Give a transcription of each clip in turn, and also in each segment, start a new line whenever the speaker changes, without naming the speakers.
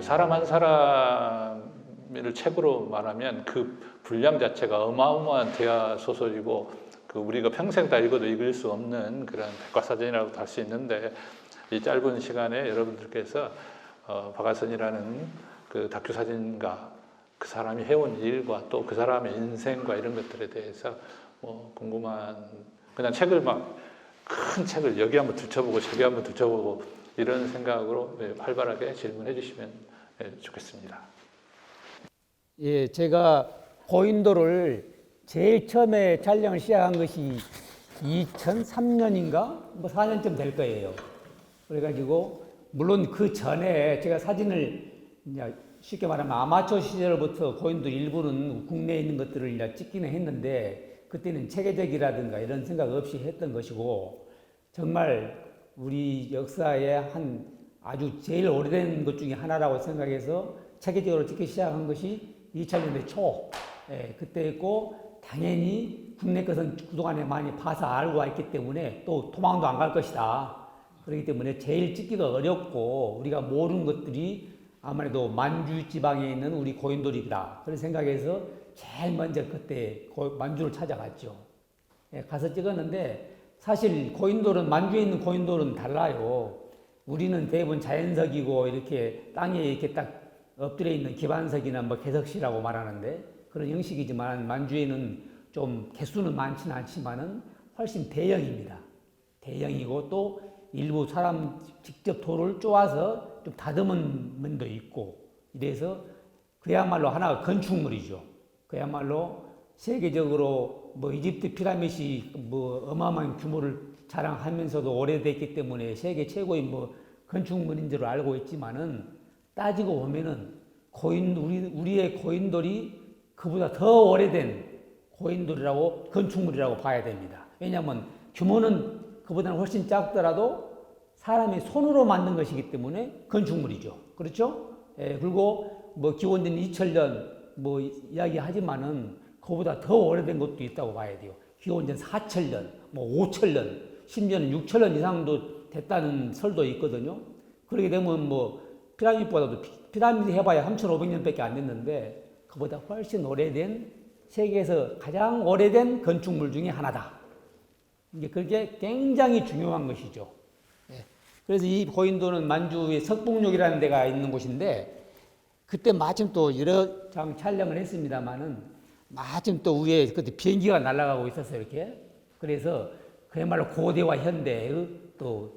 사람 한 사람을 책으로 말하면 그 분량 자체가 어마어마한 대하 소설이고 우리가 평생 다 읽어도 읽을 수 없는 그런 백과사전이라고도 할 수 있는데 이 짧은 시간에 여러분들께서 박하선이라는 그 다큐 사진가 그 사람이 해온 일과 또 그 사람의 인생과 이런 것들에 대해서 궁금한 그냥 책을 막 큰 책을 여기 한번 들춰보고 저기 한번 들춰보고 이런 생각으로 활발하게 질문해 주시면 좋겠습니다.
예, 제가 고인돌을 제일 처음에 촬영을 시작한 것이 2003년인가 뭐 4년쯤 될 거예요. 그래가지고 물론 그 전에 제가 사진을 이제 쉽게 말하면 아마추어 시절부터 고인돌 일부는 국내에 있는 것들을 이제 찍기는 했는데 그때는 체계적이라든가 이런 생각 없이 했던 것이고 정말 우리 역사의 한 아주 제일 오래된 것 중에 하나라고 생각해서 체계적으로 찍기 시작한 것이 2000년대 초 그때였고 당연히 국내 것은 그동안에 많이 봐서 알고 왔기 때문에 또 도망도 안 갈 것이다. 그렇기 때문에 제일 찍기가 어렵고 우리가 모르는 것들이 아무래도 만주 지방에 있는 우리 고인돌이다. 그런 생각해서 제일 먼저 그때 만주를 찾아갔죠. 가서 찍었는데 사실 고인돌은 만주에 있는 고인돌은 달라요. 우리는 대부분 자연석이고 이렇게 땅에 이렇게 딱 엎드려 있는 기반석이나 뭐 개석시라고 말하는데 그런 형식이지만 만주에는 좀 개수는 많지는 않지만은 훨씬 대형입니다. 대형이고 또 일부 사람 직접 돌을 쪼아서 좀 다듬은 면도 있고 이래서 그야말로 하나가 건축물이죠. 그야말로 세계적으로 뭐 이집트 피라밋이 뭐 어마어마한 규모를 자랑하면서도 오래됐기 때문에 세계 최고의 뭐 건축물인 줄 알고 있지만은 따지고 보면은 우리의 고인돌이 그보다 더 오래된 고인돌이라고 건축물이라고 봐야 됩니다. 왜냐하면 규모는 그보다는 훨씬 작더라도 사람이 손으로 만든 것이기 때문에 건축물이죠. 그렇죠? 그리고 뭐 기원전 2000년 뭐 이야기하지만은 그보다 더 오래된 것도 있다고 봐야 돼요. 기원전 4000년, 뭐 5000년, 심지어는 6000년 이상도 됐다는 설도 있거든요. 그렇게 되면 뭐 피라미드보다도 피라미드 해봐야 3500년밖에 안 됐는데 그보다 훨씬 오래된 세계에서 가장 오래된 건축물 중에 하나다. 이게 그게 굉장히 중요한 것이죠. 그래서 이 고인돌은 만주의 석봉역이라는 데가 있는 곳인데 그때 마침 또 여러 장 촬영을 했습니다만은 마침 또 위에 그때 비행기가 날아가고 있었어요, 이렇게. 그래서 그야말로 고대와 현대의 또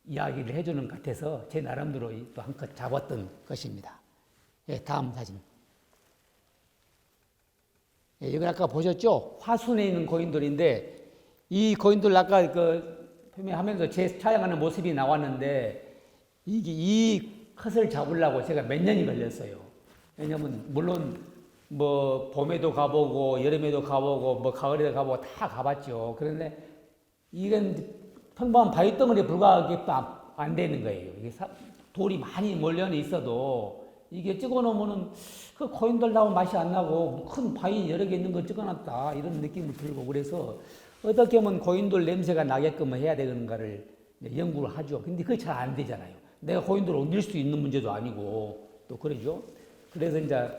이야기를 해주는 것 같아서 제 나름대로 또 한껏 잡았던 것입니다. 다음 사진. 여기 아까 보셨죠? 화순에 있는 고인돌인데 이 고인돌 아까 표명하면서 제 촬영하는 모습이 나왔는데 이 컷을 잡으려고 제가 몇 년이 걸렸어요. 왜냐면 물론 뭐 봄에도 가보고 여름에도 가보고 뭐 가을에도 가보고 다 가봤죠. 그런데 이건 평범한 바위덩어리에 불과하게 안 되는 거예요. 이게 돌이 많이 몰려 있어도 이게 찍어놓으면은 그 고인돌 나온 맛이 안 나고 큰 바위 여러 개 있는 거 찍어놨다 이런 느낌이 들고 그래서 어떻게 하면 고인돌 냄새가 나게끔 해야 되는가를 연구를 하죠. 근데 그게 잘 안 되잖아요. 내가 고인돌을 옮길 수 있는 문제도 아니고 또 그러죠. 그래서 이제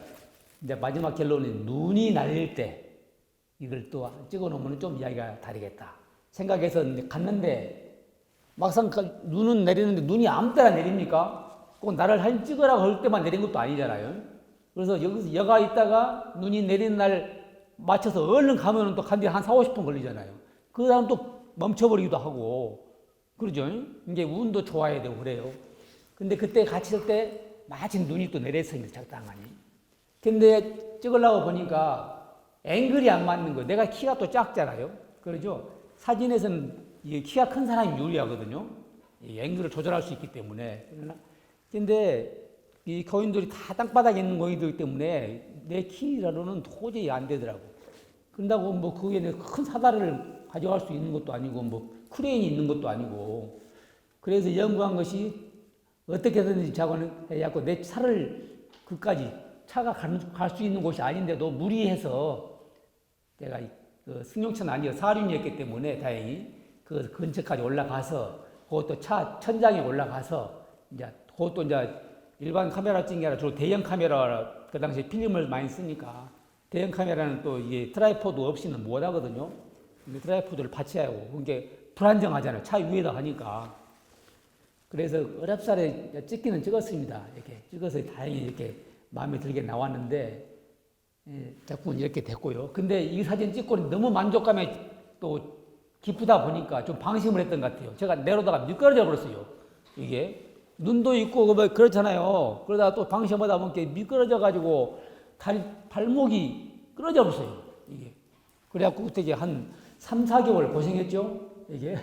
마지막 결론은 눈이 날릴 때 이걸 또 찍어 놓으면 좀 이야기가 다르겠다 생각해서 갔는데 막상 눈은 내리는데 눈이 아무 때나 내립니까? 꼭 나를 사진 찍으라고 할 때만 내린 것도 아니잖아요. 그래서 여기서 여가 있다가 눈이 내리는 날 맞춰서 얼른 가면은 또 간뒤 한 4, 50분 걸리잖아요. 그 다음 또 멈춰버리기도 하고 그러죠. 이게 운도 좋아야 되고 그래요. 근데 그때 같이 있을 때 마침 눈이 또 내렸습니다. 적당하니. 근데 찍으려고 보니까 앵글이 안 맞는 거예요. 내가 키가 또 작잖아요. 그러죠. 사진에서는 키가 큰 사람이 유리하거든요. 이 앵글을 조절할 수 있기 때문에. 근데 이 고인돌이 다 땅바닥에 있는 고인돌이기 때문에 내 키로는 도저히 안 되더라고. 그런다고 뭐 거기에 큰 사다리를 가져갈 수 있는 것도 아니고 뭐 크레인이 있는 것도 아니고 그래서 연구한 것이 어떻게든지 자고는 해갖고 내 차를 그까지 차가 갈 수 있는 곳이 아닌데도 무리해서 내가 그 승용차는 아니고 사륜이었기 때문에 다행히 그 근처까지 올라가서 그것도 차 천장에 올라가서 이제 그것도 이제 일반 카메라 찍는 게 아니라 주로 대형 카메라 그 당시에 필름을 많이 쓰니까 대형 카메라는 또 이게 트라이포드 없이는 못 하거든요. 근데 트라이포드를 받쳐야 하고 그게 불안정하잖아요. 차 위에다 하니까. 그래서 어렵사리 찍기는 찍었습니다. 이렇게 찍어서 다행히 이렇게 마음에 들게 나왔는데 자꾸 이렇게 됐고요. 근데 이 사진 찍고 너무 만족감에 또 기쁘다 보니까 좀 방심을 했던 것 같아요. 제가 내려다가 미끄러져 버렸어요. 이게 눈도 있고 뭐 그렇잖아요. 그러다가 또 방심하다 보니까 미끄러져 가지고 발목이 끊어져 버렸어요. 이게 그래갖고 그때 이제 한 3, 4개월 고생했죠. 이게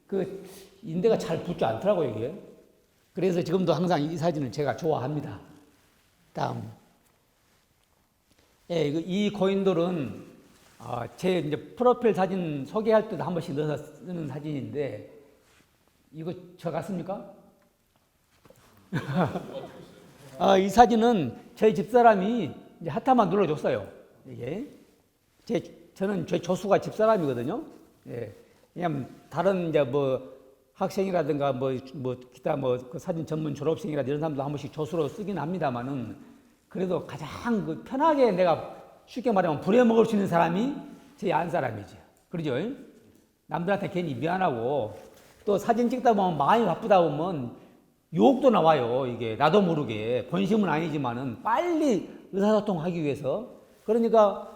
그 인대가 잘 붙지 않더라고요. 이게 그래서 지금도 항상 이 사진을 제가 좋아합니다. 다음 이 고인돌은 제 이제 프로필 사진 소개할 때도 한 번씩 넣어서 쓰는 사진인데 이거 저 같습니까? 이 사진은 저희 집사람이 이제 하타만 눌러줬어요. 이게 저는 제 조수가 집사람이거든요. 예. 그냥 다른 이제 뭐 학생이라든가 뭐 기타 그 사진 전문 졸업생이라 이런 사람도 한 번씩 조수로 쓰긴 합니다만은 그래도 가장 그 편하게 내가 쉽게 말하면 부려먹을 수 있는 사람이 제 안 사람이죠. 그러죠? 남들한테 괜히 미안하고 또 사진 찍다 보면 마음이 바쁘다 보면 욕도 나와요. 이게 나도 모르게 본심은 아니지만은 빨리 의사소통하기 위해서 그러니까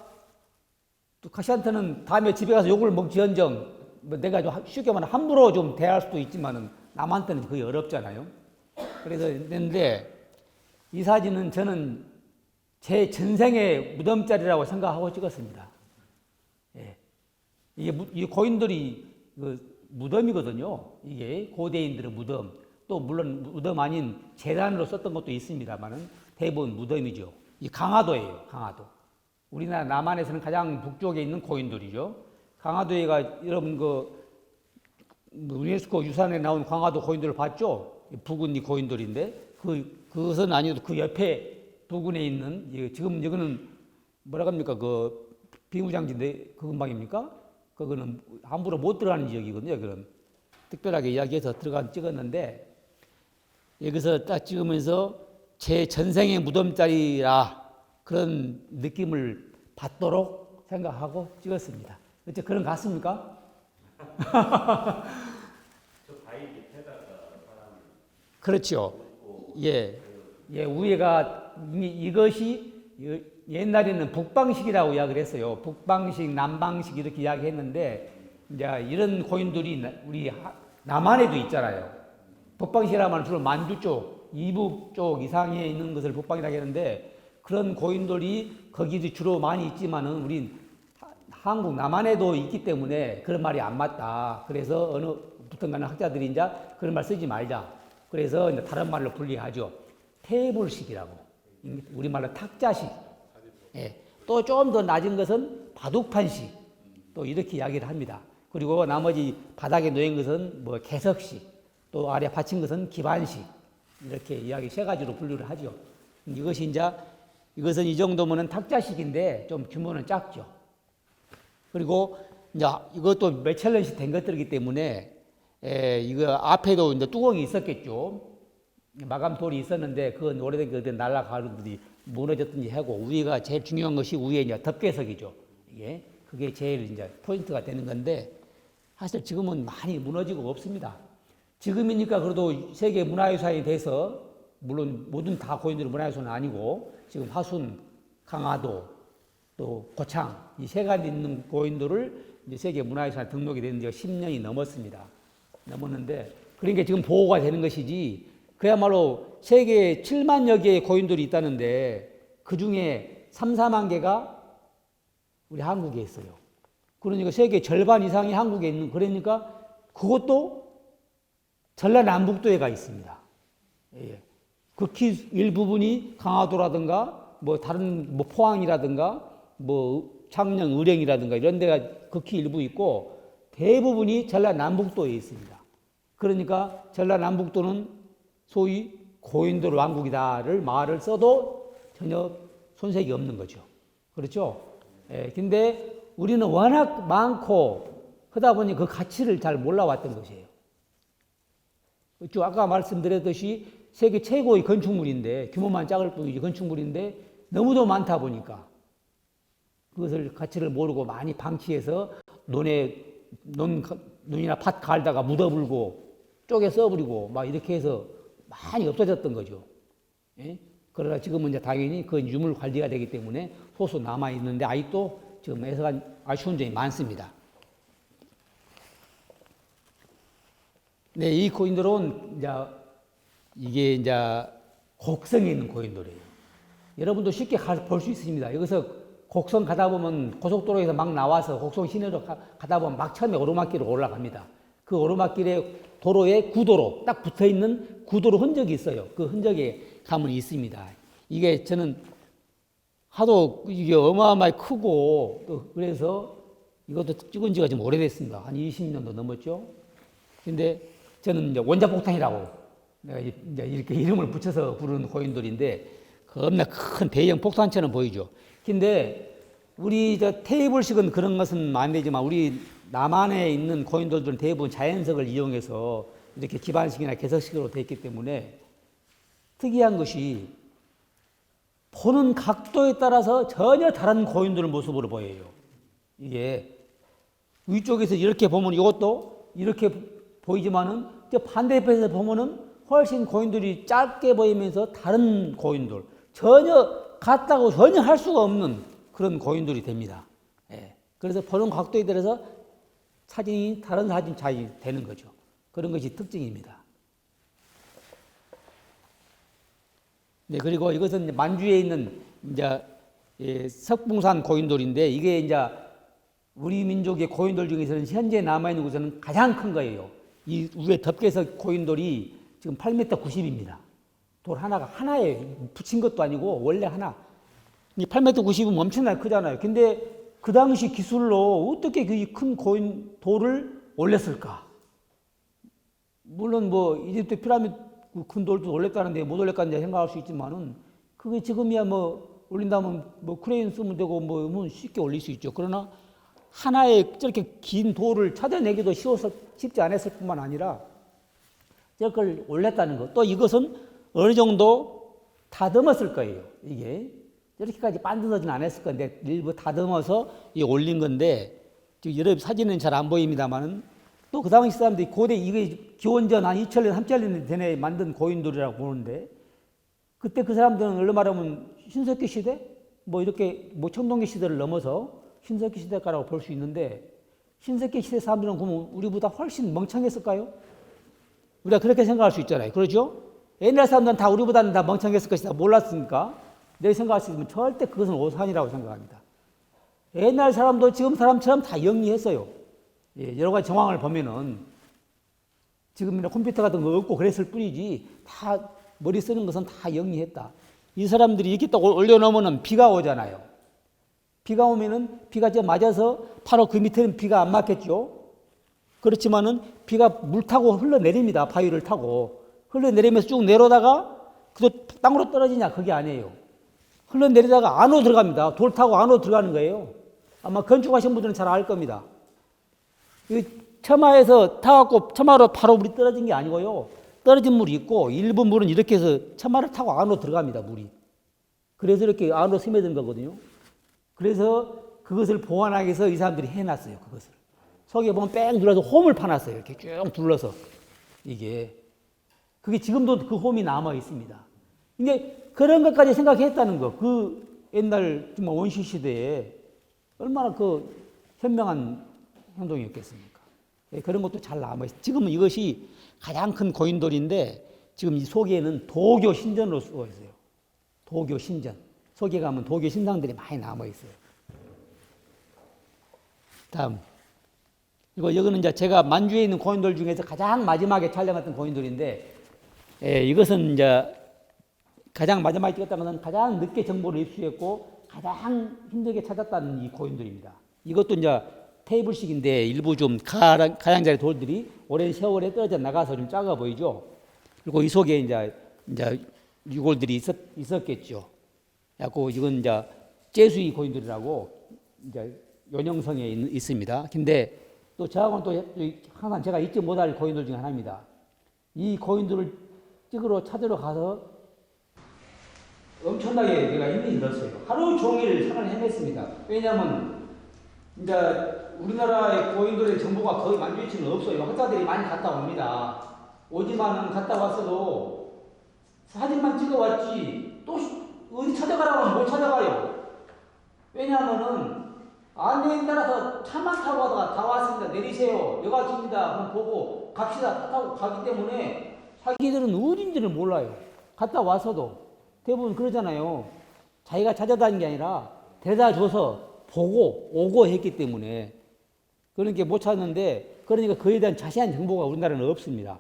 또 가시한테는 다음에 집에 가서 욕을 먹지언정 뭐 내가 좀 쉽게 말하면 함부로 좀 대할 수도 있지만은 남한테는 거의 어렵잖아요. 그래서 했는데 이 사진은 저는 제 전생의 무덤자리라고 생각하고 찍었습니다. 예. 이게 고인돌이 무덤이거든요. 이게 고대인들의 무덤. 또 물론 무덤 아닌 제단으로 썼던 것도 있습니다만은 대부분 무덤이죠. 이 강화도예요. 강화도. 우리나라 남한에서는 가장 북쪽에 있는 고인돌이죠. 강화도에가 여러분 유네스코 유산에 나온 강화도 고인돌을 봤죠? 부근 이 고인돌인데 그것은 아니어도 그 옆에 부근에 있는 지금 여기는 뭐라 합니까 비무장지인데 그 근방입니까? 그거는 함부로 못 들어가는 지역이거든요. 그런 특별하게 이야기해서 찍었는데 여기서 딱 찍으면서 제 전생의 무덤자리라 그런 느낌을 받도록 생각하고 찍었습니다. 어째 그런 것 같습니까?
저 바위 밑에다가 사람을
그렇죠. 예, 위에가 이것이 옛날에는 북방식이라고 이야기를 했어요. 북방식, 남방식 이렇게 이야기했는데 이제 이런 고인돌이 우리 남한에도 있잖아요. 북방식이라면 주로 만주 쪽, 이북 쪽 이상에 있는 것을 북방이라고 하는데 그런 고인돌이 거기도 주로 많이 있지만은 우리 한국 남한에도 있기 때문에 그런 말이 안 맞다. 그래서 어느 부턴가는 학자들이 이제 그런 말 쓰지 말자. 그래서 이제 다른 말로 분리하죠. 테이블식이라고. 우리말로 탁자식. 예. 또 좀 더 낮은 것은 바둑판식. 또 이렇게 이야기를 합니다. 그리고 나머지 바닥에 놓인 것은 뭐 개석식. 또 아래 받친 것은 기반식. 이렇게 이야기 세 가지로 분류를 하죠. 이것은 이 정도면은 탁자식인데 좀 규모는 작죠. 그리고 이제 이것도 몇천 년씩 된 것들이기 때문에 이거 앞에도 이제 뚜껑이 있었겠죠. 마감돌이 있었는데 그건 오래된 게 날아가든지 무너졌든지 하고 위가 제일 중요한 것이 위에 이제 덮개석이죠. 이게 그게 제일 이제 포인트가 되는 건데 사실 지금은 많이 무너지고 없습니다. 지금이니까 그래도 세계 문화유산이 돼서 물론 모든 다 고인돌이 문화유산은 아니고 지금 화순, 강화도 또 고창 이 세 가지 있는 고인돌을 이제 세계 문화유산 등록이 된 지가 10년이 넘었습니다. 넘었는데 그러니까 지금 보호가 되는 것이지 그야말로 세계에 7만여 개의 고인돌이 있다는데 그 중에 3, 4만 개가 우리 한국에 있어요. 그러니까 세계 절반 이상이 한국에 있는 그러니까 그것도 전라남북도에가 있습니다. 예. 극히 일부분이 강화도라든가 뭐 다른 뭐 포항이라든가 뭐 창녕, 의령이라든가 이런 데가 극히 일부 있고 대부분이 전라남북도에 있습니다. 그러니까 전라남북도는 소위 고인돌 왕국이다를 말을 써도 전혀 손색이 없는 거죠. 그렇죠? 예, 근데 우리는 워낙 많고 하다 보니 그 가치를 잘 몰라왔던 것이에요. 아까 말씀드렸듯이 세계 최고의 건축물인데 규모만 작을 뿐이지 건축물인데 너무도 많다 보니까 그것을 가치를 모르고 많이 방치해서 논이나 밭 갈다가 묻어불고 쪼개 써버리고 막 이렇게 해서 많이 없어졌던 거죠. 예? 그러나 지금은 이제 당연히 그 유물 관리가 되기 때문에 소수 남아 있는데 아직도 지금 아쉬운 점이 많습니다. 네, 이 코인들은 이게 이제 곡성에 있는 코인들이에요. 여러분도 쉽게 볼 수 있습니다. 여기서 곡성 가다 보면 고속도로에서 막 나와서 곡성 시내로 가다 보면 막 처음에 오르막길로 올라갑니다. 그 오르막길에 도로에 구도로 딱 붙어 있는 구도로 흔적이 있어요. 그 흔적에 가면 있습니다. 이게 저는 하도 이게 어마어마하게 크고 또 그래서 이것도 찍은 지가 좀 오래됐습니다. 한 20년도 넘었죠. 근데 저는 이제 원자폭탄이라고 내가 이제 이렇게 이름을 붙여서 부르는 고인돌인데 겁나 큰 대형 폭탄처럼 보이죠. 근데 우리 테이블식은 그런 것은 안 되지만 우리 남한에 있는 고인돌들은 대부분 자연석을 이용해서 이렇게 기반식이나 개석식으로 되어 있기 때문에 특이한 것이 보는 각도에 따라서 전혀 다른 고인돌 모습으로 보여요. 이게 위쪽에서 이렇게 보면 이것도 이렇게 보이지만은 저 반대편에서 보면은 훨씬 고인돌이 짧게 보이면서 다른 고인돌 전혀 같다고 전혀 할 수가 없는 그런 고인돌이 됩니다. 예. 그래서 보는 각도에 따라서 사진이 다른 사진 차이 되는 거죠. 그런 것이 특징입니다. 네, 그리고 이것은 만주에 있는 이제 석봉산 고인돌인데 이게 이제 우리 민족의 고인돌 중에서는 현재 남아있는 곳에는 가장 큰 거예요. 이 위에 덮개석 고인돌이 지금 8m 90입니다. 돌 하나에 붙인 것도 아니고 원래 하나. 이 8m 90은 엄청나게 크잖아요. 근데 그 당시 기술로 어떻게 그 큰 돌을 올렸을까? 물론 뭐 이집트 피라미드 큰 돌도 올렸다는데 못 올렸다는데 생각할 수 있지만은 그게 지금이야 뭐 올린다면 뭐 크레인 쓰면 되고 뭐 쉽게 올릴 수 있죠. 그러나 하나의 저렇게 긴 돌을 찾아내기도 쉽지 않았을 뿐만 아니라 저걸 올렸다는 것. 또 이것은 어느 정도 다듬었을 거예요. 이게 이렇게까지 반드서진 않았을 건데 일부 다듬어서 올린 건데 지금 여러분 사진은 잘 안 보입니다만은 또 그 당시 사람들이 고대 이게 기원전 한 2000년, 3000년 전에 만든 고인돌이라고 보는데 그때 그 사람들은 얼른 말하면 신석기 시대 뭐 이렇게 뭐 청동기 시대를 넘어서 신석기 시대가라고 볼 수 있는데 신석기 시대 사람들은 그러면 우리보다 훨씬 멍청했을까요? 우리가 그렇게 생각할 수 있잖아요. 그렇죠? 옛날 사람들은 다 우리보다는 다 멍청했을 것이다. 몰랐으니까. 내 생각할 수 있으면 절대 그것은 오산이라고 생각합니다. 옛날 사람도 지금 사람처럼 다 영리했어요. 예, 여러 가지 정황을 보면은 지금이나 컴퓨터 같은 거 없고 그랬을 뿐이지 다 머리 쓰는 것은 다 영리했다. 이 사람들이 이렇게 딱 올려놓으면 비가 오잖아요. 비가 오면은 비가 저 맞아서 바로 그 밑에는 비가 안 맞겠죠. 그렇지만은 비가 물 타고 흘러내립니다. 바위를 타고 흘러내리면서 쭉 내려다가 그도 땅으로 떨어지냐 그게 아니에요. 흘러내리다가 안으로 들어갑니다. 돌 타고 안으로 들어가는 거예요. 아마 건축하신 분들은 잘 알 겁니다. 이 처마에서 타갖고 처마로 바로 물이 떨어진 게 아니고요. 떨어진 물이 있고 일부 물은 이렇게 해서 처마를 타고 안으로 들어갑니다. 물이. 그래서 이렇게 안으로 스며든 거거든요. 그래서 그것을 보완하기 위해서 이 사람들이 해놨어요. 그것을. 속에 보면 뺑 둘러서 홈을 파놨어요. 이렇게 쭉 둘러서. 이게. 그게 지금도 그 홈이 남아 있습니다. 이게 그런 것까지 생각했다는 거. 그 옛날 원시 시대에 얼마나 그 현명한 행동이었겠습니까? 예, 그런 것도 잘 남아 있어요. 지금은 이것이 가장 큰 고인돌인데 지금 이 속에는 도교 신전으로 쓰고 있어요. 도교 신전. 속에 가면 도교 신상들이 많이 남아 있어요. 다음. 이거는 이제 제가 만주에 있는 고인돌 중에서 가장 마지막에 촬영했던 고인돌인데, 이것은 이제 가장 마지막에 찍었던 것은 가장 늦게 정보를 입수했고 가장 힘들게 찾았다는 이 고인돌입니다. 이것도 이제 테이블식인데 일부 좀 가장자리 돌들이 오랜 세월에 떨어져 나가서 좀 작아 보이죠. 그리고 이 속에 이제 유골들이 있었겠죠. 그래서 이건 이제 제수이 고인돌이라고 이제 연영성에 있습니다. 근데 또 저하고는 또 항상 제가 잊지 못할 고인돌 중에 하나입니다. 이 고인돌을 찾으러 가서 엄청나게 내가 힘이 들었어요. 하루 종일 산을 헤맸습니다. 왜냐하면 이제 우리나라의 고인돌의 정보가 거의 만주치는 없어요. 학자들이 많이 갔다 옵니다. 오지만은 갔다 왔어도 사진만 찍어왔지 또 어디 찾아가라고 하면 못 찾아가요. 왜냐하면은 안내에 따라서 차만 타고 가다가 다 왔습니다. 내리세요. 여가 집니다. 그럼 보고 갑시다. 타고 가기 때문에 자기들은 어딘지를 몰라요. 갔다 와서도 대부분 그러잖아요. 자기가 찾아다닌 게 아니라 데려다 줘서 보고 오고 했기 때문에 그러니까 못 찾는데 그러니까 그에 대한 자세한 정보가 우리나라는 없습니다.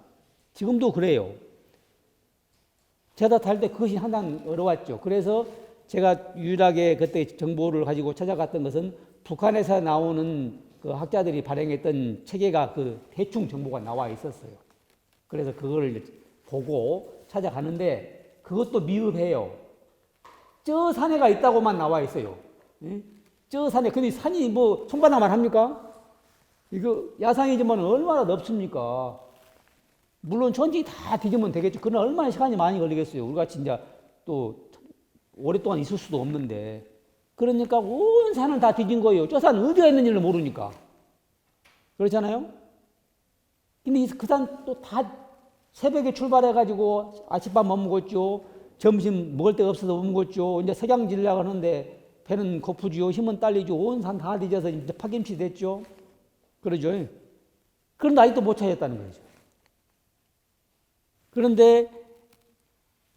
지금도 그래요. 제가 탈 때 그것이 상당히 어려웠죠. 그래서 제가 유일하게 그때 정보를 가지고 찾아갔던 것은 북한에서 나오는 그 학자들이 발행했던 체계가 그 대충 정보가 나와 있었어요. 그래서 그걸 보고 찾아가는데 그것도 미흡해요. 저 산에가 있다고만 나와 있어요. 예? 저 산에, 근데 산이 뭐 손바닥만 합니까? 이거 야상이지만 얼마나 넓습니까? 물론 전지 다 뒤지면 되겠죠. 그러나 얼마나 시간이 많이 걸리겠어요. 우리 같이 이제 또 오랫동안 있을 수도 없는데. 그러니까 온 산을 다 뒤진 거예요. 저 산 어디가 있는지를 모르니까. 그렇잖아요? 근데 그 산 또 다 새벽에 출발해가지고 아침밥 못 먹었죠. 점심 먹을 데가 없어서 못 먹었죠. 이제 석양 지려고 하는데 배는 고프지요. 힘은 딸리죠. 온 산 다 뒤져서 이제 파김치 됐죠. 그러죠. 그런데 아직도 못 찾았다는 거죠. 그런데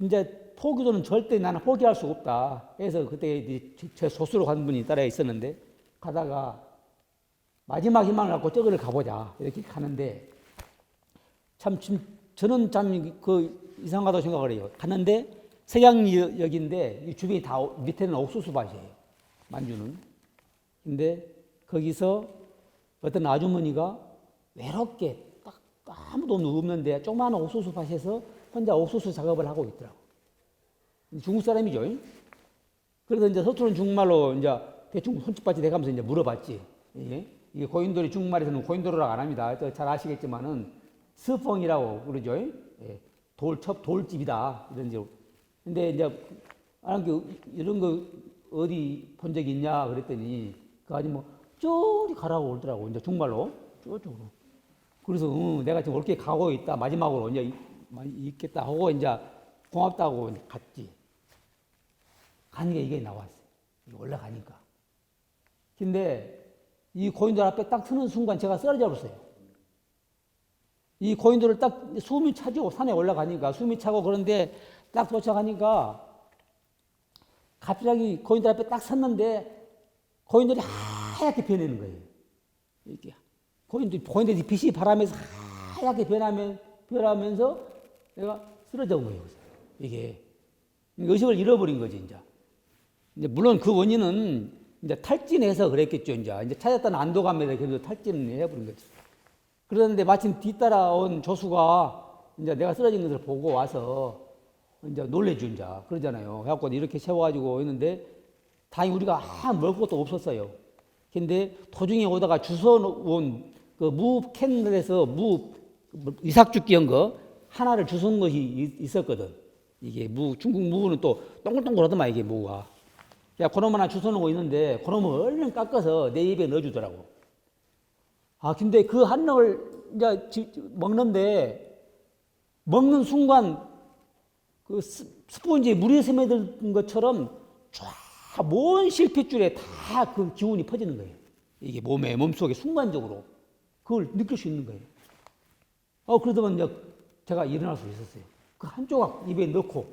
이제 포기도는 절대 나는 포기할 수 없다. 그래서 그때 제 소수로 간 분이 따라 있었는데 가다가 마지막 희망을 갖고 저거를 가보자 이렇게 가는데 참 저는 참 그 이상하다고 생각을 해요. 갔는데 석양역인데 이 주변이 다 밑에는 옥수수 밭이에요. 만주는. 근데 거기서 어떤 아주머니가 외롭게 딱 아무도 없는데 조그마한 옥수수 밭에서 혼자 옥수수 작업을 하고 있더라고. 중국 사람이죠. 그래서 이제 서투른 중국말로 이제 대충 손짓밭이 돼가면서 이제 물어봤지. 이게 고인돌이 중국말에서는 고인돌이라고 안 합니다. 잘 아시겠지만은 스펑이라고 그러죠. 예. 돌집이다. 이런 식으로. 근데 이제 이런 거 어디 본 적 있냐 그랬더니 그 아줌마 저리 가라고 그러더라고. 이제 중국말로 저쪽으로. 그래서 내가 지금 올게 가고 있다. 마지막으로 이제 있겠다 하고 이제 고맙다고 갔지. 가니까 이게 나왔어요. 올라가니까. 근데 이 고인돌 앞에 딱 서는 순간 제가 쓰러져 버렸어요. 이 고인돌을 딱 숨이 차죠. 산에 올라가니까 숨이 차고 그런데 딱 도착하니까 갑자기 고인돌 앞에 딱 섰는데 고인돌이 하얗게 변하는 거예요. 이렇게 고인돌이 빛이 바람에서 하얗게 변하면서 내가 쓰러져 온 거예요. 이게 의식을 잃어버린 거지 이제. 물론 그 원인은 이제 탈진해서 그랬겠죠. 이제 찾았다는 안도감에서 그래도 탈진을 해버린 거지. 그런데 마침 뒤따라온 조수가 이제 내가 쓰러진 것을 보고 와서 이제 놀래죠. 이제 그러잖아요. 그래갖고 이렇게 세워가지고 있는데 다행히 우리가 먹을 것도 없었어요. 근데 도중에 오다가 주워온 그 캔에서 이삭죽기 한 거 하나를 주워온 것이 있었거든. 이게 중국 무는 또 동글동글하더만 이게 무가. 야, 그놈 하나 주워놓은 거 있는데 그놈을 얼른 깎아서 내 입에 넣어주더라고. 근데 그 한 놈을 이제 먹는데 먹는 순간 그 스펀지에 물이 스며든 것처럼 쫙 먼 실핏줄에 다 그 기운이 퍼지는 거예요. 이게 몸속에 순간적으로 그걸 느낄 수 있는 거예요. 그러더만 이제 제가 일어날 수 있었어요. 그 한 조각 입에 넣고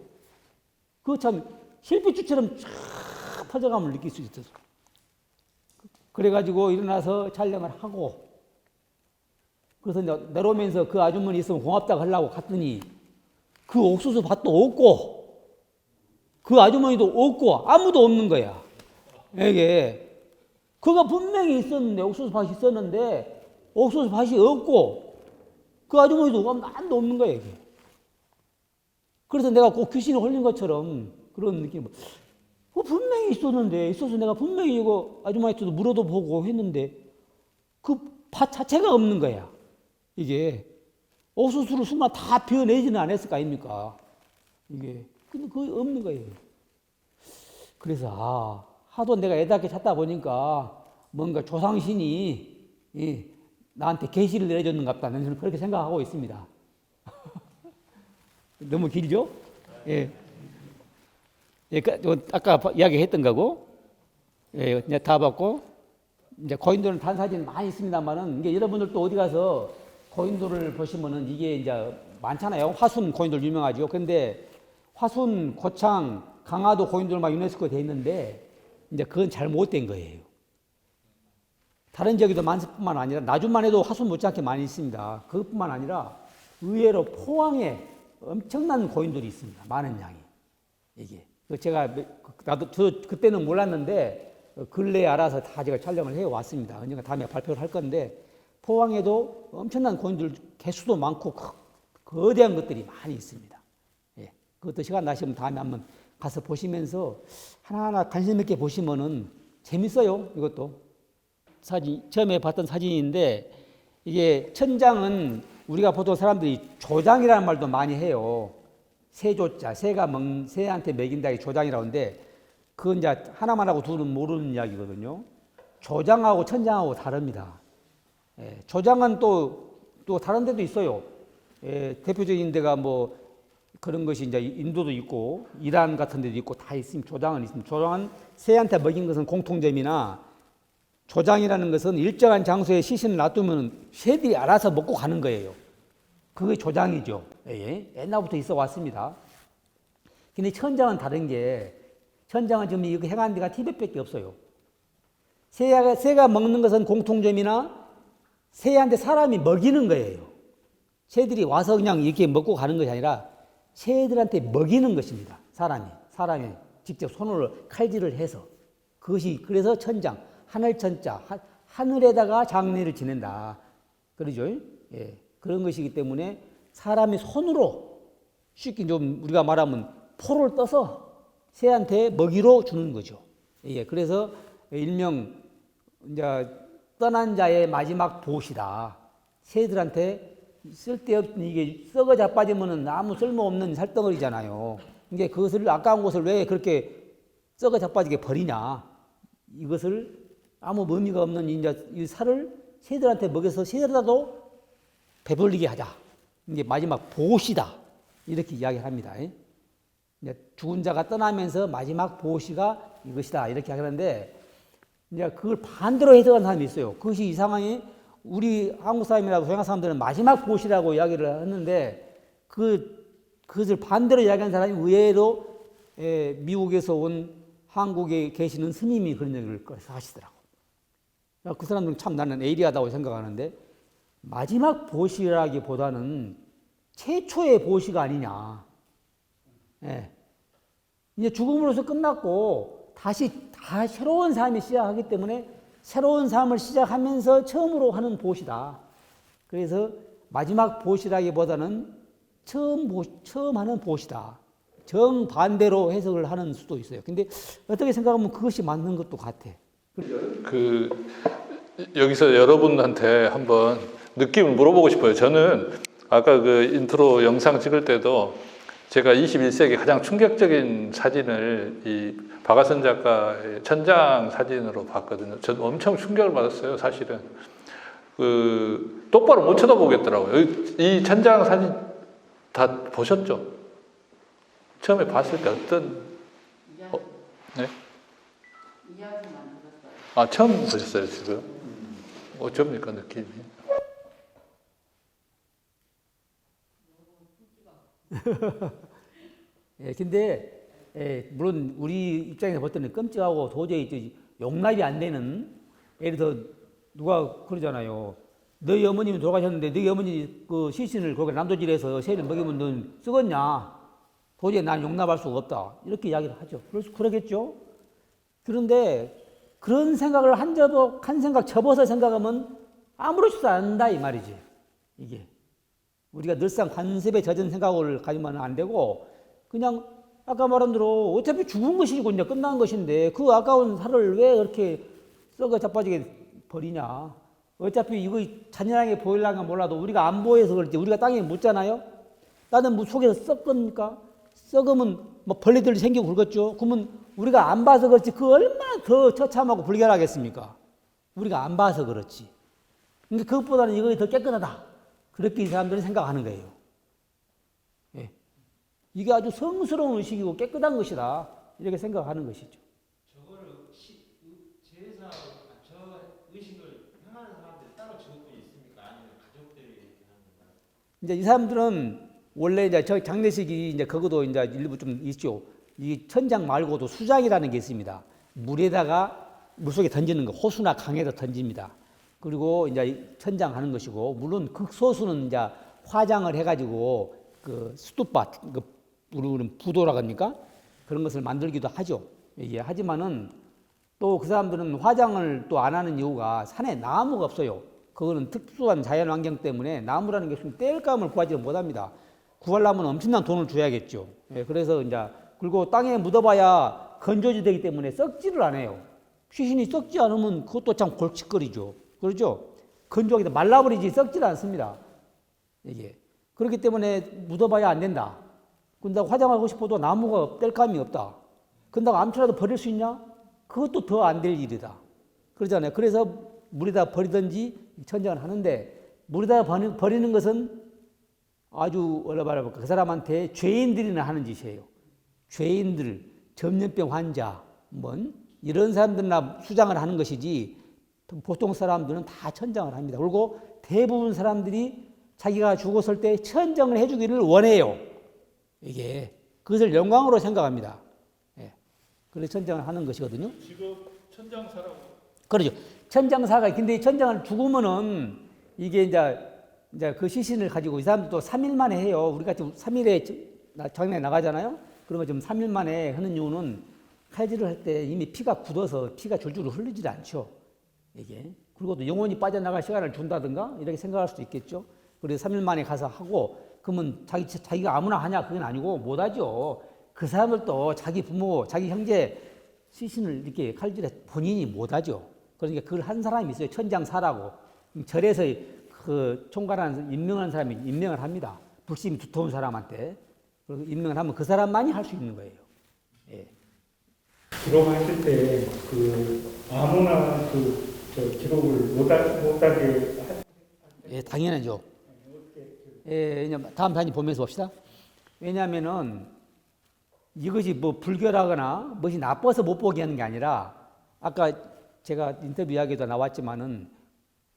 그 참 실핏줄처럼 쫙 퍼져감을 느낄 수 있었어. 그래가지고 일어나서 촬영을 하고 그래서 이제 내려오면서 그 아주머니 있으면 고맙다고 하려고 갔더니 그 옥수수 밭도 없고 그 아주머니도 없고 아무도 없는 거야. 이게 그가 분명히 있었는데 옥수수 밭이 있었는데 옥수수 밭이 없고 그 아주머니도 아무도 없는 거야. 이게. 그래서 내가 꼭 귀신이 홀린 것처럼 그런 느낌. 분명히 있어서 내가 분명히 이거 아주머니한테도 물어도 보고 했는데 그 밭 자체가 없는 거야. 이게. 옥수수를 수만 다 베어내지는 않았을 거 아닙니까? 이게. 근데 그게 없는 거예요. 그래서, 하도 내가 애답게 찾다 보니까 뭔가 조상신이 나한테 계시를 내려줬는가 보다. 저는 그렇게 생각하고 있습니다. 너무 길죠? 예. 예, 아까 이야기했던 거고, 예, 이제 다 봤고, 이제 고인돌은 단 사진 많이 있습니다만은, 이게 여러분들도 어디 가서 고인돌을 보시면은 이게 이제 많잖아요. 화순 고인돌 유명하죠. 근데 화순, 고창, 강화도 고인돌만 유네스코 돼 있는데, 이제 그건 잘못된 거예요. 다른 지역에도 많을 뿐만 아니라, 나주만 해도 화순 못지않게 많이 있습니다. 그것뿐만 아니라, 의외로 포항에 엄청난 고인돌이 있습니다. 많은 양이. 이게. 제가, 나도, 그때는 몰랐는데, 근래에 알아서 다 제가 촬영을 해 왔습니다. 언젠가 다음에 발표를 할 건데, 포항에도 엄청난 고인돌 개수도 많고, 거대한 것들이 많이 있습니다. 예. 그것도 시간 나시면 다음에 한번 가서 보시면서 하나하나 관심 있게 보시면은 재밌어요. 이것도. 사진, 처음에 봤던 사진인데, 이게 천장은 우리가 보통 사람들이 조장이라는 말도 많이 해요. 새조자, 새한테 먹인다, 이 조장이라고 하는데, 그건 이제 하나만 하고 둘은 모르는 이야기거든요. 조장하고 천장하고 다릅니다. 예, 조장은 또 다른 데도 있어요. 예, 대표적인 데가 뭐 그런 것이 이제 인도도 있고, 이란 같은 데도 있고 다 있습니다. 조장은 있습니다. 조장은 새한테 먹인 것은 공통점이나, 조장이라는 것은 일정한 장소에 시신을 놔두면 새들이 알아서 먹고 가는 거예요. 그게 조장이죠. 예, 옛날부터 있어 왔습니다. 근데 천장은 다른 게, 천장은 지금 이거 행한 데가 티벳밖에 없어요. 새가 먹는 것은 공통점이나, 새한테 사람이 먹이는 거예요. 새들이 와서 그냥 이렇게 먹고 가는 것이 아니라 새들한테 먹이는 것입니다. 사람이 직접 손으로 칼질을 해서. 그것이 그래서 천장, 하늘천자, 하늘에다가 장례를 지낸다. 그러죠? 예, 그런 것이기 때문에 사람이 손으로 쉽게 좀 우리가 말하면 포를 떠서 새한테 먹이로 주는 거죠. 예, 그래서 일명 이제 떠난 자의 마지막 보시다. 새들한테 쓸데없는 이게 썩어 자빠지면은 아무 쓸모없는 살덩어리잖아요. 이게 그것을 아까운 것을 왜 그렇게 썩어 자빠지게 버리냐? 이것을 아무 의미가 없는 이 살을 새들한테 먹여서 새들이라도 배불리게 하자. 이게 마지막 보시다. 이렇게 이야기합니다. 죽은 자가 떠나면서 마지막 보시가 이것이다. 이렇게 하는데, 이제 그걸 반대로 해석하는 사람이 있어요. 그것이 이상하게 우리 한국 사람이라고 서양 사람들은 마지막 보시라고 이야기를 하는데, 그것을 반대로 이야기하는 사람이 의외로 미국에서 온 한국에 계시는 스님이 그런 얘기를 하시더라고. 그 사람들은 참 나는 에이리하다고 생각하는데, 마지막 보시라기보다는 최초의 보시가 아니냐. 예. 이제 죽음으로서 끝났고 다시 새로운 삶이 시작하기 때문에 새로운 삶을 시작하면서 처음으로 하는 보시다. 그래서 마지막 보시라기보다는 처음 하는 보시다. 정반대로 해석을 하는 수도 있어요. 근데 어떻게 생각하면 그것이 맞는 것도 같아.
여기서 여러분한테 한번 느낌을 물어보고 싶어요. 저는 아까 그 인트로 영상 찍을 때도 제가 21세기 가장 충격적인 사진을 이 박하선 작가의 천장 사진으로 봤거든요. 저는 엄청 충격을 받았어요, 사실은. 똑바로 못 쳐다보겠더라고요. 이 천장 사진 다 보셨죠? 처음에 봤을 때 어떤, 네? 아, 처음 보셨어요, 지금? 어쩝니까, 느낌이?
예, 근데 물론 우리 입장에서 볼 때는 끔찍하고 도저히 용납이 안 되는, 예를 들어 누가 그러잖아요. 너희 어머님이 돌아가셨는데 너희 어머니 그 시신을 거기 남도질에서 새를 먹이면 넌 썩었냐? 도저히 난 용납할 수가 없다. 이렇게 이야기를 하죠. 그러겠죠? 그런데 그런 생각을 한 생각 접어서 생각하면 아무렇지도 않는다 이 말이지. 이게 우리가 늘상 관습에 젖은 생각을 가지면 안 되고, 그냥 아까 말한 대로 어차피 죽은 것이고 이제 끝난 것인데 그 아까운 살을 왜 그렇게 썩어 자빠지게 버리냐. 어차피 이거 잔인하게 보이려면 몰라도 우리가 안 보여서 그렇지 우리가 땅에 묻잖아요. 나는 뭐 속에서 썩습니까? 썩으면 뭐 벌레들이 생기고 그러겠죠. 그러면 우리가 안 봐서 그렇지 그 얼마나 더 처참하고 불결하겠습니까? 우리가 안 봐서 그렇지. 그러니까 그것보다는 이것이 더 깨끗하다. 그렇게 이 사람들은 생각하는 거예요. 예. 이게 아주 성스러운 의식이고 깨끗한 것이다. 이렇게 생각하는 것이죠.
저거를 제사 저 의식을 행하는 사람들이 따로 직업군이 있습니까? 아니면 가족들이 이렇게 하는 건가요?
이제 이 사람들은 원래 이제 저 장례식이 이제 그것도 이제 일부 좀 있죠. 이 천장 말고도 수장이라는 게 있습니다. 물에다가 물속에 던지는 거, 호수나 강에다 던집니다. 그리고 이제 천장하는 것이고, 물론 극소수는 이제 화장을 해가지고 그 스투파, 그 우리는 부도라고 합니까? 그런 것을 만들기도 하죠. 예, 하지만은 또 그 사람들은 화장을 또 안 하는 이유가 산에 나무가 없어요. 그거는 특수한 자연 환경 때문에 나무라는 게 없으면 땔감을 구하지 못합니다. 구하려면 엄청난 돈을 줘야겠죠. 예, 그래서 이제 그리고 땅에 묻어봐야 건조지 되기 때문에 썩지를 않아요. 귀신이 썩지 않으면 그것도 참 골칫거리죠. 그렇죠? 건조하게 말라버리지 썩지를 않습니다. 이게 그렇기 때문에 묻어봐야 안 된다. 근데 화장하고 싶어도 나무가 땔감이 없다. 근데 암초라도 버릴 수 있냐? 그것도 더 안 될 일이다. 그러잖아요. 그래서 물에다 버리든지 천장을 하는데 물에다 버리는 것은 아주 뭐라 말해볼까 그 사람한테 죄인들이나 하는 짓이에요. 죄인들, 전염병 환자, 뭐 이런 사람들이나 수장을 하는 것이지 보통 사람들은 다 천장을 합니다. 그리고 대부분 사람들이 자기가 죽었을 때 천장을 해주기를 원해요. 이게 그것을 영광으로 생각합니다. 예. 그래서 천장을 하는 것이거든요.
지금 천장사라고.
그렇죠. 천장사가 근데 천장을 죽으면은 이게 이제 그 시신을 가지고 이 사람도 3일 만에 해요. 우리가 지금 3일에 장례 나가잖아요. 그러면 좀 3일 만에 하는 이유는 칼질을 할 때 이미 피가 굳어서 피가 줄줄 흘리질 않죠. 이게. 그리고 또 영혼이 빠져나갈 시간을 준다든가 이렇게 생각할 수도 있겠죠. 그래서 3일 만에 가서 하고 그러면 자기가 아무나 하냐 그건 아니고 못하죠. 그 사람들도 자기 부모, 자기 형제 시신을 이렇게 칼질해 본인이 못하죠. 그러니까 그걸 한 사람이 있어요. 천장사라고. 절에서 그 총괄하는 임명하는 사람이 임명을 합니다. 불심이 두터운 사람한테. 그래서 임명을 하면 그 사람만이 할 수 있는 거예요. 예.
기록하실 때 그 아무나 기록을 못하게
예, 당연하죠. 예, 다음 사진 보면서 봅시다. 왜냐하면은 이것이 뭐 불결하거나 무엇이 나빠서 못 보게 하는 게 아니라 아까 제가 인터뷰 이야기도 나왔지만은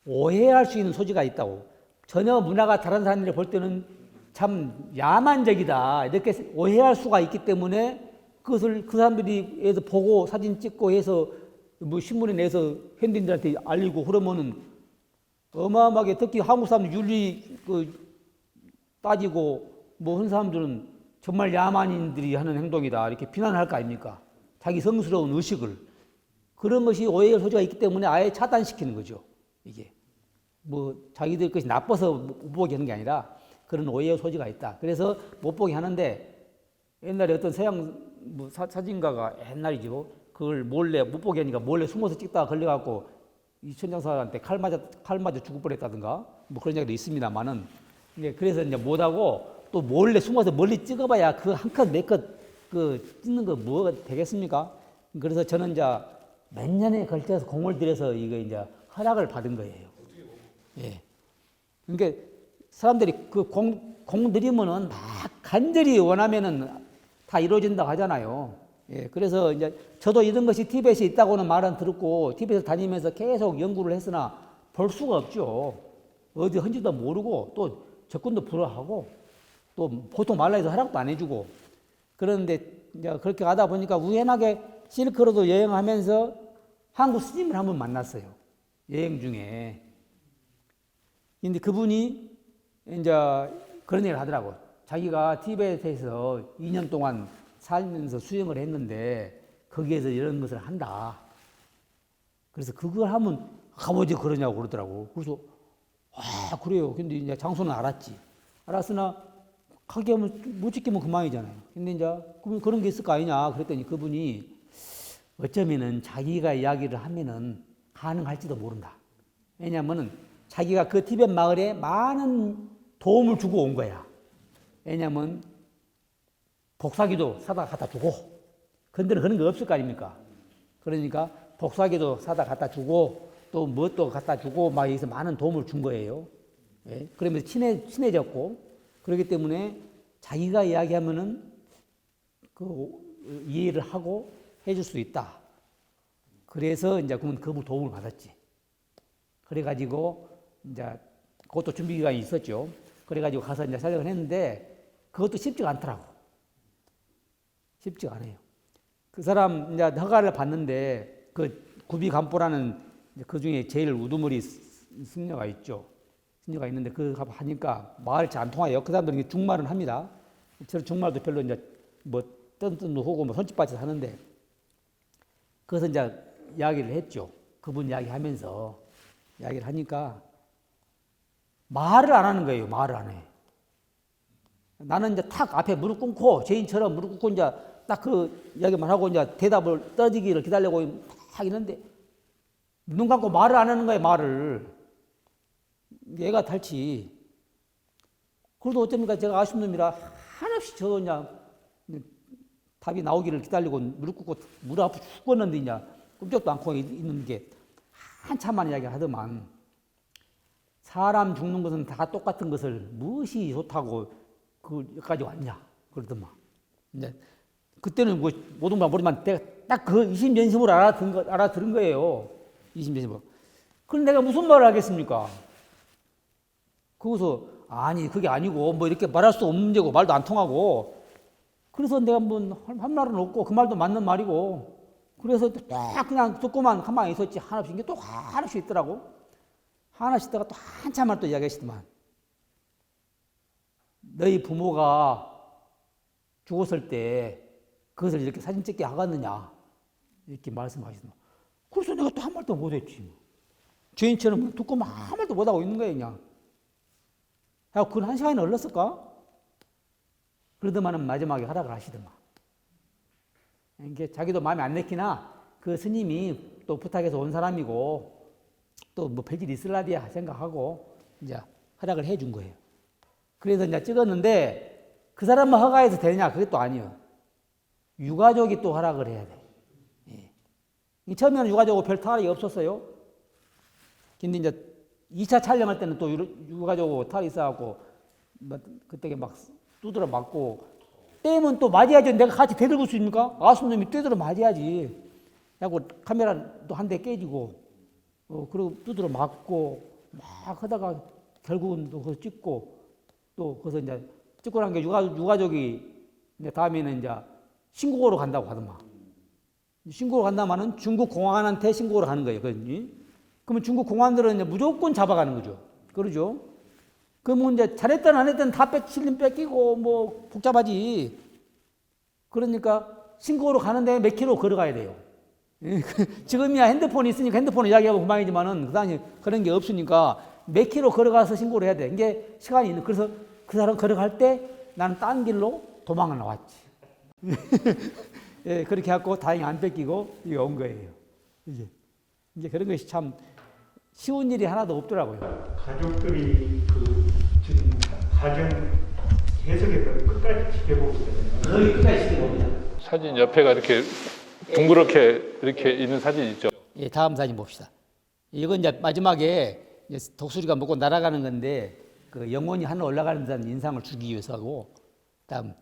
오해할 수 있는 소지가 있다고. 전혀 문화가 다른 사람들이 볼 때는 참 야만적이다 이렇게 오해할 수가 있기 때문에 그것을 그 사람들이 해서 보고 사진 찍고 해서 뭐 신문에 내서 현지인들한테 알리고 그러면은 어마어마하게 특히 한국 사람들 윤리 따지고 뭐 한 사람들은 정말 야만인들이 하는 행동이다 이렇게 비난할 거 아닙니까? 자기 성스러운 의식을 그런 것이 오해할 소지가 있기 때문에 아예 차단시키는 거죠. 이게 뭐 자기들 것이 나빠서 못 보게 하는 게 아니라 그런 오해의 소지가 있다. 그래서 못 보게 하는데 옛날에 어떤 서양 뭐 사진가가 옛날이죠. 그걸 몰래 못 보게 하니까 몰래 숨어서 찍다가 걸려갖고 이 천장사한테 칼 맞아 죽을 뻔했다든가 뭐 그런 얘기도 있습니다만은 그래서 이제 못하고 또 몰래 숨어서 멀리 찍어봐야 그 한 컷, 네 컷 그 찍는 거 뭐 되겠습니까? 그래서 저는 이제 몇 년에 걸쳐서 공을 들여서 이거 이제 허락을 받은 거예요. 예. 그러니까 사람들이 그 공 들이면은 막 간절히 원하면은 다 이루어진다고 하잖아요. 예. 그래서 이제 저도 이런 것이 티벳에 있다고는 말은 들었고 티벳을 다니면서 계속 연구를 했으나 볼 수가 없죠. 어디 헌지도 모르고 또 접근도 불허하고 또 보통 말라에서 허락도 안 해주고 그런데 이제 그렇게 가다 보니까 우연하게 실크로드 여행하면서 한국 스님을 한번 만났어요. 여행 중에. 근데 그분이 이제 그런 얘기를 하더라고. 자기가 티베트에서 2년 동안 살면서 수행을 했는데 거기에서 이런 것을 한다. 그래서 그걸 하면 가보지 그러냐고 그러더라고. 그래서 아 그래요. 근데 이제 장소는 알았지. 알았으나 가게 하면 못 지키면 그만이잖아요. 근데 이제 그런 게 있을 거 아니냐 그랬더니 그분이 어쩌면은 자기가 이야기를 하면은 가능할지도 모른다. 왜냐하면 자기가 그 티벳 마을에 많은 도움을 주고 온 거야. 왜냐하면 복사기도 사다 갖다 주고, 근데는 그런 거 없을 거 아닙니까? 그러니까 복사기도 사다 갖다 주고, 또 뭣도 갖다 주고, 막 여기서 많은 도움을 준 거예요. 예? 그러면서 친해졌고, 그렇기 때문에 자기가 이야기하면은 그 이해를 하고 해줄 수 있다. 그래서 이제 그분 도움을 받았지. 그래가지고 이제 그것도 준비 기간이 있었죠. 그래가지고 가서 이제 사역을 했는데 그것도 쉽지가 않더라고. 쉽지가 않아요. 그 사람 이제 허가를 받는데 그 구비간보라는 그 중에 제일 우두머리 승려가 있죠. 승려가 있는데 그거 하니까 말이 잘 안 통해요. 그 사람들은 중말은 합니다. 저는 중말도 별로 이제 뭐 뜬뜬도 하고 뭐 손짓받쳐서 하는데 그래서 이제 이야기를 했죠. 그분 이야기하면서 이야기를 하니까 말을 안 하는 거예요. 말을 안 해. 나는 이제 탁 앞에 무릎 꿇고 죄인처럼 무릎 꿇고 이제 딱 그 이야기만 하고 이제 대답을 떠지기를 기다리고 딱 있는데 눈 감고 말을 안 하는 거예요. 말을. 얘가 탈지. 그래도 어쩝니까? 제가 아쉬운 놈이라 한없이 저 그냥 답이 나오기를 기다리고 무릎 꿇고 무릎 앞에 죽었는데 이제 꿈쩍도 않고 있는 게 한참만 이야기를 하더만 사람 죽는 것은 다 똑같은 것을 무엇이 좋다고 그까지 왔냐 그러더만 이제 그때는 뭐 모든 걸 모르지만 내가 딱 그 이심전심으로 알아들은 거예요. 이심전심으로. 그럼 내가 무슨 말을 하겠습니까? 거기서 아니 그게 아니고 뭐 이렇게 말할 수 없는 문제고 말도 안 통하고 그래서 내가 뭐 한 말은 없고 그 말도 맞는 말이고 그래서 딱 그냥 듣고만 가만히 있었지 하나씩 이게 또 하나씩 있더라고. 하나씩 있다가 또 한참만 또 이야기하시더만 너희 부모가 죽었을 때 그것을 이렇게 사진 찍게 하겠느냐 이렇게 말씀하시더만 그래서 내가 또 한 말도 못했지. 죄인처럼 듣고만 한 말도 못하고 있는 거예요 그냥. 야, 그건 한 시간이 흘렀을까? 그러더만은 마지막에 허락을 하시더만. 이게 자기도 마음에 안 내키나 그 스님이 또 부탁해서 온 사람이고 또 뭐 별일 있을라디야 생각하고 이제 허락을 해준 거예요. 그래서 이제 찍었는데 그 사람만 허가해서 되느냐? 그게 또 아니에요. 유가족이 또 허락을 해야 돼. 예. 처음에는 유가족하고 별 탈이 없었어요. 근데 이제 2차 촬영할 때는 또 유가족하고 탈이 있어갖고 그때 막 두드러 맞고 때면 또 맞아야지. 내가 같이 대들고 있습니까? 아순 놈이 떼들어 맞아야지. 하고 카메라도 한 대 깨지고 그리고 두드러 맞고 막 하다가 결국은 또 그거 찍고 또 거기서 이제 찍고 난 게 유가족이 이제 다음에는 이제 신고로 간다고 하더만. 신고로 간다마는 중국 공안한테 신고를 하는 거예요. 그러면 중국 공안들은 이제 무조건 잡아가는 거죠. 그러죠? 그러면 이제 잘했든 안 했든 다 실린 뺏기고 뭐 복잡하지. 그러니까 신고로 가는데 몇 킬로 걸어가야 돼요. 지금이야 핸드폰이 있으니까 핸드폰 이야기하고 그만이지만은 그다음에 그런 게 없으니까 몇 킬로 걸어가서 신고를 해야 돼. 이게 시간이 있는. 그래서 그 사람 걸어갈 때 나는 딴 길로 도망을 나왔지. 예, 그렇게 해갖고 다행히 안 뺏기고 이게 온 거예요. 이제 그런 것이 참 쉬운 일이 하나도 없더라고요.
가족들이 그 지금 가정 계속해서 끝까지 지켜보고 있잖아요.
거의 끝까지 지켜봅니다.
사진 옆에가 이렇게 둥그렇게 이렇게 있는 사진 있죠.
예, 다음 사진 봅시다. 이건 이제 마지막에 이제 독수리가 먹고 날아가는 건데 그 영혼이 하늘 올라가는 듯한 인상을 주기 위해서고 다음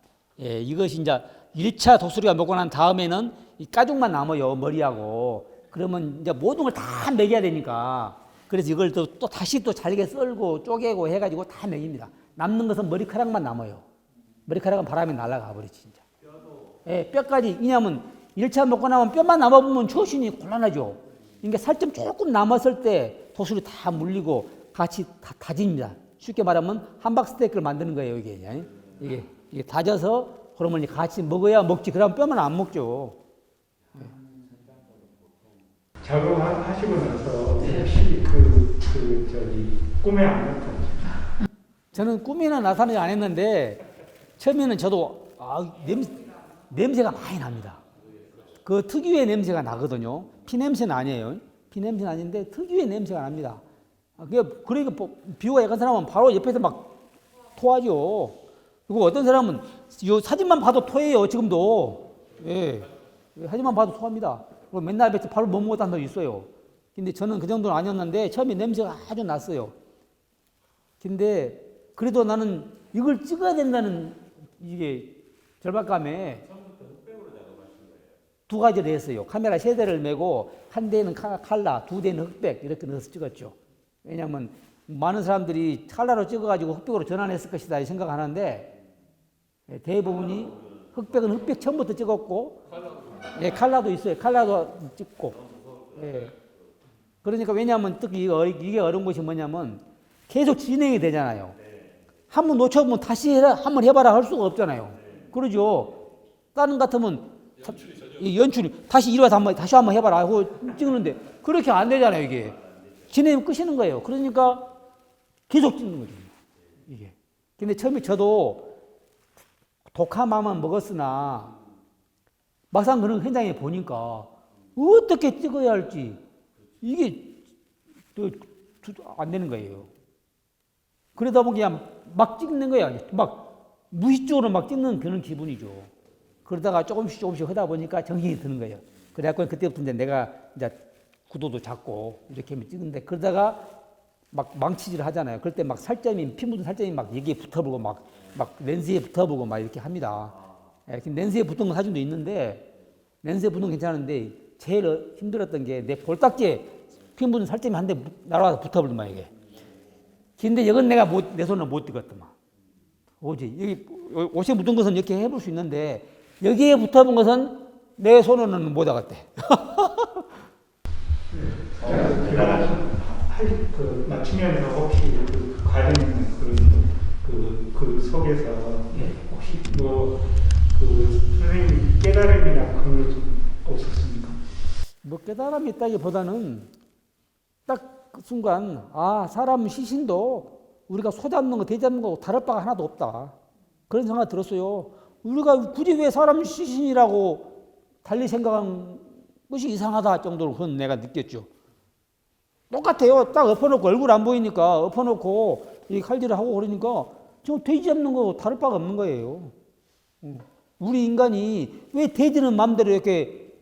예, 이것이 이제 1차 독수리가 먹고 난 다음에는 이 가죽만 남아요 머리하고. 그러면 이제 모든 걸 다 먹여야 되니까 그래서 이걸 또 다시 또 잘게 썰고 쪼개고 해가지고 다 먹입니다. 남는 것은 머리카락만 남아요. 머리카락은 바람에 날아가 버리지 진짜. 예, 뼈까지. 왜냐하면 1차 먹고 나면 뼈만 남아보면 처신이 곤란하죠. 그러니까 살점 조금 남았을 때 독수리 다 물리고 같이 다 다집니다. 쉽게 말하면 함박 스테이크를 만드는 거예요 이게 다져서 그러면 같이 먹어야 먹지. 그러면 뼈만 안 먹죠.
작업하시고 나서 혹시 꿈에 안 나타나요?
저는 꿈에는 나타나지 않았는데 처음에는 저도 냄새가 많이 납니다. 그 특유의 냄새가 나거든요. 피 냄새는 아니에요. 피 냄새는 아닌데 특유의 냄새가 납니다. 그러니까 비유가 약한 사람은 바로 옆에서 막 토하죠. 그리고 어떤 사람은 이 사진만 봐도 토해요. 지금도. 예. 사진만 봐도 토합니다. 그리고 맨날 뱉어 밥을 못 먹었다는 사람도 있어요. 근데 저는 그 정도는 아니었는데 처음에 냄새가 아주 났어요. 근데 그래도 나는 이걸 찍어야 된다는 이게 절박감에 두 가지를 했어요. 카메라 세 대를 메고 한 대는 칼라, 두 대는 흑백 이렇게 넣어서 찍었죠. 왜냐하면 많은 사람들이 칼라로 찍어가지고 흑백으로 전환했을 것이다 이 생각하는데 대부분이 흑백은 흑백 처음부터 찍었고 예, 칼라도 있어요. 칼라도 찍고 예. 그러니까 왜냐하면 특히 이게 어려운 것이 뭐냐면 계속 진행이 되잖아요. 한번 놓쳐보면 다시 해라, 한번 해봐라 할 수가 없잖아요. 그러죠. 다른 같으면 연출이 다시 이리 와서 다시 한번 해봐라 하고 찍는데 그렇게 안 되잖아요. 이게 진행이 끄시는 거예요. 그러니까 계속 찍는 거죠. 이게. 근데 처음에 저도 독한 마음만 먹었으나 막상 그런 현장에 보니까 어떻게 찍어야 할지 이게 안 되는 거예요. 그러다 보니 그냥 막 찍는 거야. 막 무의식적으로 막 찍는 그런 기분이죠. 그러다가 조금씩 하다 보니까 정신이 드는 거예요. 그래갖고 그때부터 이제 내가 이제 구도도 잡고 이렇게 하면 찍는데 그러다가 막 망치질을 하잖아요. 그럴 때 막 살점이, 피 묻은 살점이 막 여기에 붙어보고 막 렌즈에 붙어보고 막 이렇게 합니다. 예, 렌즈에 붙은 건 사진도 있는데 렌즈에 붙은 건 괜찮은데 제일 힘들었던 게 내 볼딱지에 피 묻은 살점이 한 대 날아와서 붙어버리더만 이게. 근데 이건 내가 내 손을 못 찍었더만. 오지. 여기 옷에 묻은 것은 이렇게 해볼 수 있는데 여기에 붙어본 것은 내 손으로는 못 하겠대.
그 맞추면서 혹시 그 과정에 그 속에서 혹시 그 선생님 깨달음이나 그런 거 없었습니까?
뭐 깨달음이 있다기보다는 딱 그 순간 사람 시신도 우리가 소 잡는 거, 돼 잡는 거 다를 바가 하나도 없다. 그런 생각이 들었어요. 우리가 굳이 왜 사람 시신이라고 달리 생각한 것이 이상하다 정도로 그건 내가 느꼈죠. 똑같아요. 딱 엎어놓고 얼굴 안 보이니까 엎어놓고 이 칼질을 하고 그러니까 지금 돼지 잡는 거 다를 바가 없는 거예요. 우리 인간이 왜 돼지는 마음대로 이렇게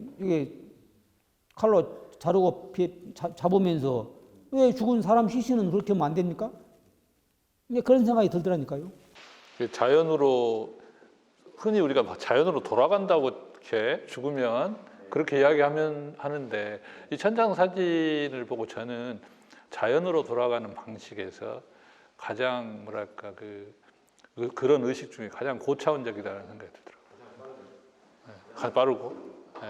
칼로 자르고 잡으면서 왜 죽은 사람 시신은 그렇게 하면 안 됩니까? 그런 생각이 들더라니까요.
자연으로 흔히 우리가 자연으로 돌아간다고 이렇게 죽으면 그렇게 이야기하면 하는데 이 천장 사진을 보고 저는 자연으로 돌아가는 방식에서 가장 뭐랄까 그런 의식 중에 가장 고차원적이다는 생각이 들더라고요. 네. 빠르고. 네.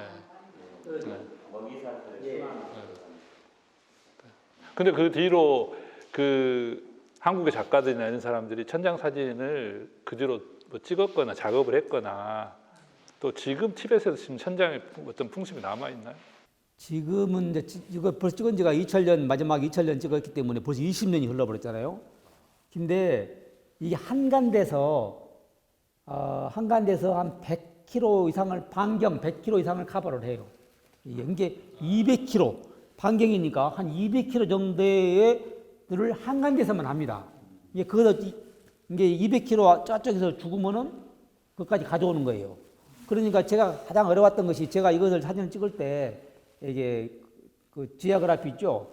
근데 그 뒤로 한국의 작가들이나 이런 사람들이 천장 사진을 그 뒤로 뭐 찍었거나 작업을 했거나 또 지금 티벳에서 지금 천장에 어떤 풍습이 남아 있나요?
지금은 이제 이거 벌써 찍은 지가 2000년 마지막 2000년 찍었기 때문에 벌써 20년이 흘러버렸잖아요. 근데 이게 한간돼서 한 100km 이상을 반경 100km 이상을 커버를 해요. 이게 200km 반경이니까 한 200km 정도를 한간돼서만 합니다. 이게 200km 저쪽에서 죽으면은 그것까지 가져오는 거예요. 그러니까 제가 가장 어려웠던 것이 제가 이것을 사진을 찍을 때 이게 그 지아그래피 있죠?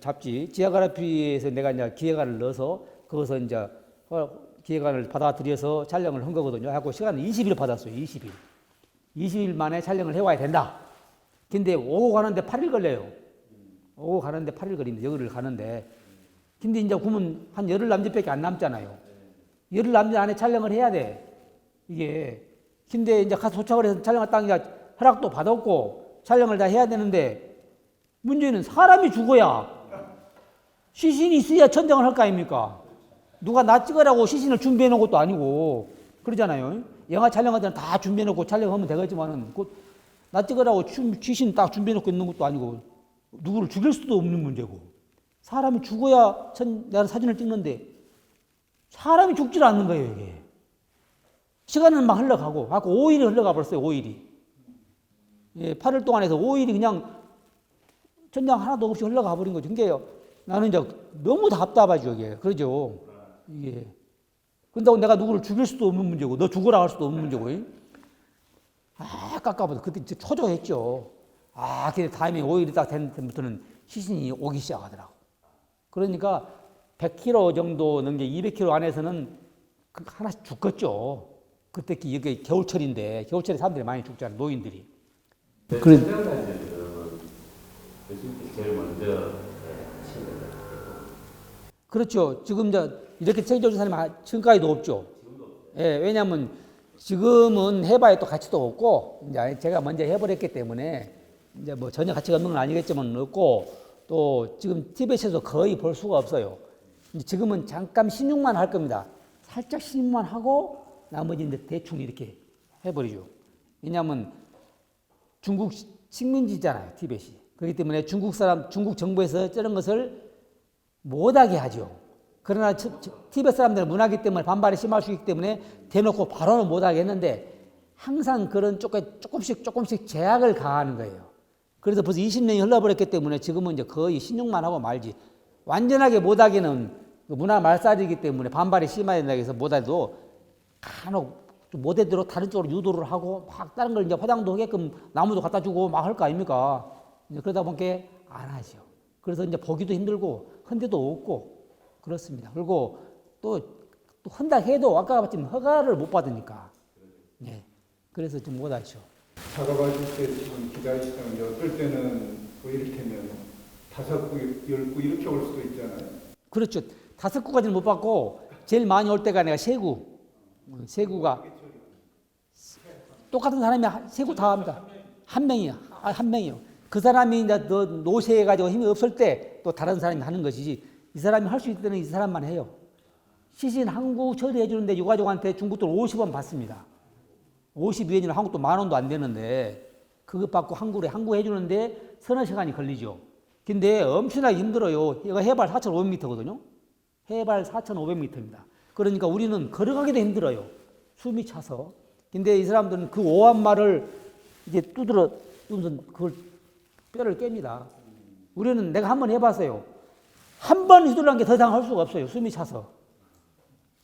잡지. 지아그래피에서 내가 이제 기획안을 넣어서 거기서 이제 기획안을 받아들여서 촬영을 한 거거든요. 하고 시간을 20일 받았어요. 20일. 20일 만에 촬영을 해와야 된다. 근데 오고 가는데 8일 걸려요. 오고 가는데 8일 걸립니다. 여기를 가는데. 근데 이제 그러면 한 열흘 남짓밖에 안 남잖아요. 열흘 남짓 안에 촬영을 해야 돼. 이게. 근데 이제 가서 도착을 해서 촬영을 딱 이제 허락도 받았고 촬영을 다 해야 되는데 문제는 사람이 죽어야 시신이 있어야 천장을 할 거 아닙니까? 누가 나 찍으라고 시신을 준비해 놓은 것도 아니고 그러잖아요. 영화 촬영할 때는 다 준비해 놓고 촬영하면 되겠지만은 나 찍으라고 시신 딱 준비해 놓고 있는 것도 아니고 누구를 죽일 수도 없는 문제고 사람이 죽어야 내가 사진을 찍는데 사람이 죽질 않는 거예요. 이게. 시간은 막 흘러가고 5일이 흘러가 버렸어요. 5일이. 예, 8일 동안에서 5일이 그냥 천장 하나도 없이 흘러가 버린 거죠. 그러니까 나는 이제 너무 답답하죠, 이게. 그러죠. 이게. 근데 내가 누구를 죽일 수도 없는 문제고, 너 죽으라 할 수도 없는 문제고. 깝깝하다. 그때 진짜 초조했죠. 근데 다음에 5일이 딱 된 때부터는 시신이 오기 시작하더라고. 그러니까 100km 정도 넘게 200km 안에서는 하나씩 죽겠죠. 그때 이게 겨울철인데, 겨울철에 사람들이 많이 죽잖아요, 노인들이.
그런 현장단지들은 교수님께서 제일 먼저 하신 거예요.
그렇죠. 지금 이렇게 책임져준 사람이 지금까지도 없죠. 예, 왜냐하면 지금은 해봐야 또 가치도 없고, 이제 제가 먼저 해버렸기 때문에 이제 뭐 전혀 가치가 없는 건 아니겠지만 없고, 또 지금 TBS에서 거의 볼 수가 없어요. 이제 지금은 잠깐 신용만 할 겁니다. 살짝 신용만 하고 나머지 이제 대충 이렇게 해버리죠. 왜냐하면 중국 식민지잖아요, 티벳이. 그렇기 때문에 중국 정부에서 저런 것을 못하게 하죠. 그러나 티벳 사람들은 문화기 때문에 반발이 심할 수 있기 때문에 대놓고 바로는 못하게 했는데 항상 그런 조금씩 제약을 가하는 거예요. 그래서 벌써 20년이 흘러버렸기 때문에 지금은 이제 거의 신용만 하고 말지. 완전하게 못하기는 문화 말살이기 때문에 반발이 심해야 된다고 해서 못해도 간혹 못해도록 다른 쪽으로 유도를 하고 막 다른 걸 이제 화장도 하게끔 나무도 갖다 주고 막 할 거 아닙니까? 그러다 보니까 안 하죠. 그래서 이제 보기도 힘들고 헌데도 없고 그렇습니다. 그리고 또 헌다 해도 아까 봤지만 허가를 못 받으니까. 네. 그래서 좀 못하죠.
작업하실 때 지금 기다리시면 어떨 때는 뭐 이를테면 5구, 10구 이렇게 올 수도 있잖아요.
그렇죠. 5구까지는 못 받고 제일 많이 올 때가 내가 3구. 3구가 똑같은 사람이 3구 다 합니다. 한 명이요. 그 사람이 이제 노쇠해가지고 힘이 없을 때 또 다른 사람이 하는 것이지 이 사람이 할 수 있을 때는 이 사람만 해요. 시신 한 구 처리해 주는데 유가족한테 중국돈 50원 받습니다. 52원이면 한국돈 10,000원도 안 되는데 그것 받고 한 구 해주는데 서너 시간이 걸리죠. 근데 엄청나게 힘들어요. 이거 해발 4,500m거든요. 해발 4,500m입니다. 그러니까 우리는 걸어가기도 힘들어요. 숨이 차서. 근데 이 사람들은 그 오한말을 이제 두드러면서 그걸 뼈를 깹니다. 우리는 내가 한번 해봤어요. 한 번 휘둘러는 게 더 이상 할 수가 없어요. 숨이 차서.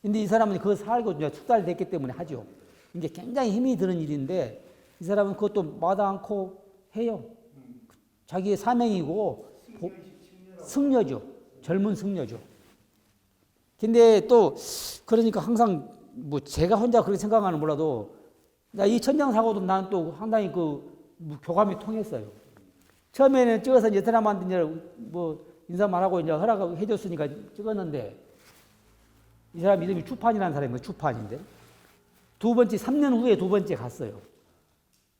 근데 이 사람은 그거 살고 이제 숙달 됐기 때문에 하죠. 이게 굉장히 힘이 드는 일인데 이 사람은 그것도 마다 않고 해요. 자기의 사명이고 승려죠. 젊은 승려죠. 근데 또 그러니까 항상 뭐 제가 혼자 그렇게 생각하는 몰라도 이 천장 사고도 나는 또 상당히 교감이 통했어요. 처음에는 찍어서 이제 사람한테 이제 뭐 인사만 하고 이제 허락해 줬으니까 찍었는데 이 사람 이름이 추판이라는 사람이에요. 추판인데 3년 후에 두 번째 갔어요.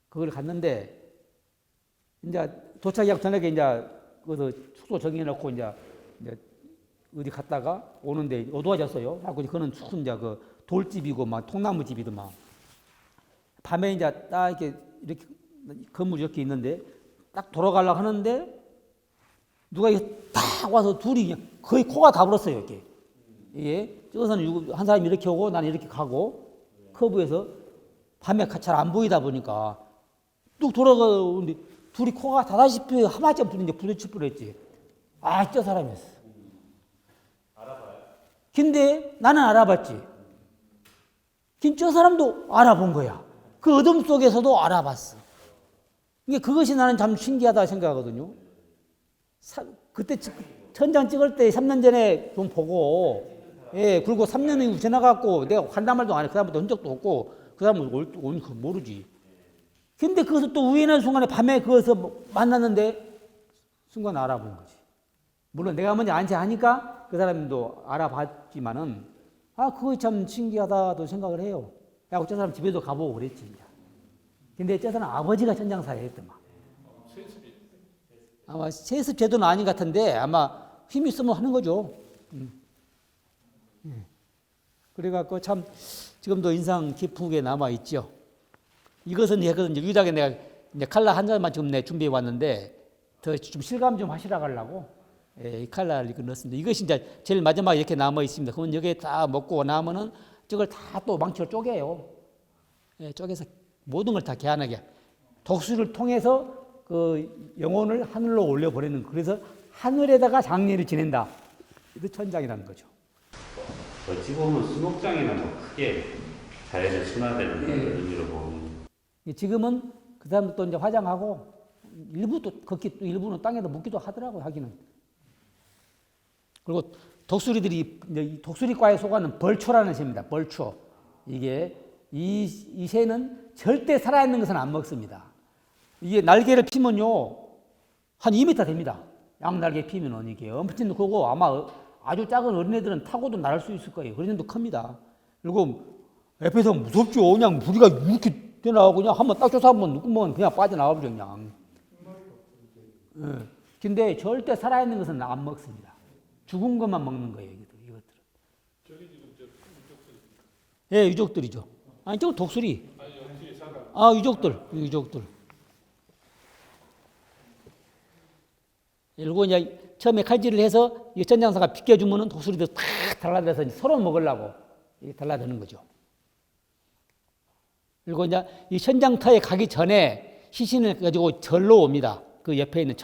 그걸 갔는데 이제 도착하기 저녁에 이제 거기서 숙소 정해놓고 이제 어디 갔다가 오는데 어두워졌어요. 하고 그거는 추운 이제 그 돌집이고 막 통나무 집이더만. 밤에 이제 딱 이렇게 건물이 이렇게 있는데 딱 돌아가려고 하는데 누가 딱 와서 둘이 그냥 거의 코가 다 불었어요. 이렇게. 예. 저기서는 한 사람이 이렇게 오고 나는 이렇게 가고 커브에서 밤에 잘 안 보이다 보니까 뚝 돌아가는데 둘이 코가 다다시피 하마점 부는데 부딪힐 뻔했지. 저 사람이었어.
알아봐요?
근데 나는 알아봤지. 저 사람도 알아본 거야. 그 어둠 속에서도 알아봤어. 이게 그것이 나는 참 신기하다 생각하거든요. 그때 천장 찍을 때 3년 전에 좀 보고, 예, 그리고 3년 이후 지나갔고, 내가 간단 말도 안 해. 그 사람부터 흔적도 없고, 그 사람은 오니까 모르지. 근데 그것을 또 우연한 순간에 밤에 그것을 만났는데, 순간 알아본 거지. 물론 내가 먼저 안치하니까 그 사람도 알아봤지만은, 그거 참 신기하다도 생각을 해요. 야, 저 사람 집에도 가보고 그랬지. 근데 저 사람 아버지가 천장사에 했더만. 아마 세습 제도는 아닌 것 같은데 아마 힘이 있으면 하는 거죠. 그래갖고 참 지금도 인상 깊게 남아 있죠. 이것은 이제 유일하게 내가 이제 칼라 한 잔만 지금 내 준비해 왔는데 더 좀 실감 좀 하시라고 하려고 이 칼라를 이렇게 넣었습니다. 이것이 이제 제일 마지막에 이렇게 남아 있습니다. 그러면 여기에 다 먹고 나면은 저걸 다 또 망치로 쪼개요. 쪼개서 모든 걸 다 개안하게 독수리를 통해서 그 영혼을 하늘로 올려보내는 그래서 하늘에다가 장례를 지낸다. 이게 천장이라는 거죠.
어찌 보면 수목장이나 뭐 크게 자연에 순화되는 그런 의미로 보면
지금은 그 사람들 또 이제 화장하고 일부 또 걷기 또 일부는 땅에다 묻기도 하더라고요, 하기는. 그리고 독수리들이 이제 이 독수리과에 속하는 벌초라는 새입니다. 벌초. 이게 이 새는 절대 살아있는 것은 안 먹습니다. 이게 날개를 피면요 한 2m 됩니다. 양날개 피면은 이게 엄청 크고 아마 아주 작은 어린애들은 타고도 날 수 있을 거예요. 그런 정도 큽니다. 그리고 옆에서 무섭죠. 그냥 부리가 이렇게 나오고 그냥 한번 딱 줘서 한번 누구면 그냥 빠져나와버려 그냥. 예. 근데 절대 살아있는 것은 안 먹습니다. 죽은 것만 먹는 거예요, 이것들은. 예, 유족들이죠. 아니, 저 독수리. 아, 유족들. 그리고 이제 처음에 칼질을 해서 이 전장사가 비껴주면은 독수리도 탁 달라들어서 서로 먹으려고 달라드는 거죠. 그리고 이제 이 현장터에 가기 전에 시신을 가지고 절로 옵니다. 그 옆에 있는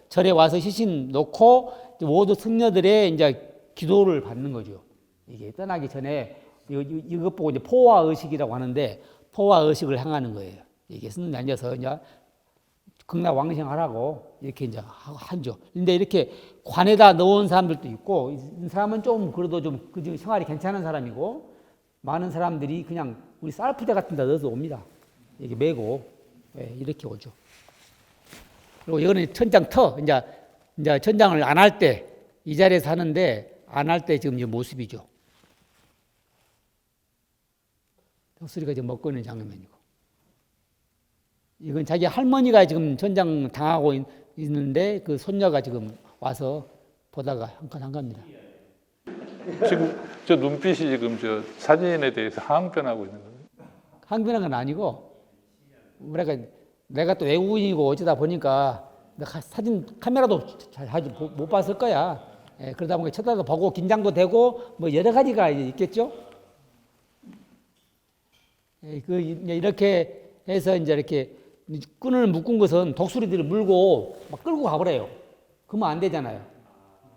절에 와서 시신 놓고 모두 승려들의 이제 기도를 받는 거죠. 이게 떠나기 전에 이것 보고 이제 포화 의식이라고 하는데 포화 의식을 향하는 거예요. 이게 스님이 앉아서 이제 극락왕생하라고 이렇게 이제 하죠. 근데 이렇게 관에다 넣은 사람들도 있고, 이 사람은 좀 그래도 좀 그 생활이 괜찮은 사람이고, 많은 사람들이 그냥 우리 쌀푸대 같은 데 넣어서 옵니다. 이렇게 메고, 예, 이렇게 오죠. 그리고 이거는 천장터, 이제 천장을 안 할 때, 이 자리에서 하는데, 안 할 때 지금 이 모습이죠. 독수리가 지금 먹고 있는 장면이고. 이건 자기 할머니가 지금 천장 당하고 있는데 그 손녀가 지금 와서 보다가 한 건 한 겁니다.
지금 저 눈빛이 지금 저 사진에 대해서 항변하고 있는 거예요.
항변한 건 아니고 내가 또 외국인이고 어쩌다 보니까 사진 카메라도 잘 못 봤을 거야. 예, 그러다 보니까 쳐다도 보고 긴장도 되고 뭐 여러 가지가 있겠죠. 예, 이렇게 해서 이제 이렇게 끈을 묶은 것은 독수리들을 물고 막 끌고 가버려요. 그러면 안 되잖아요.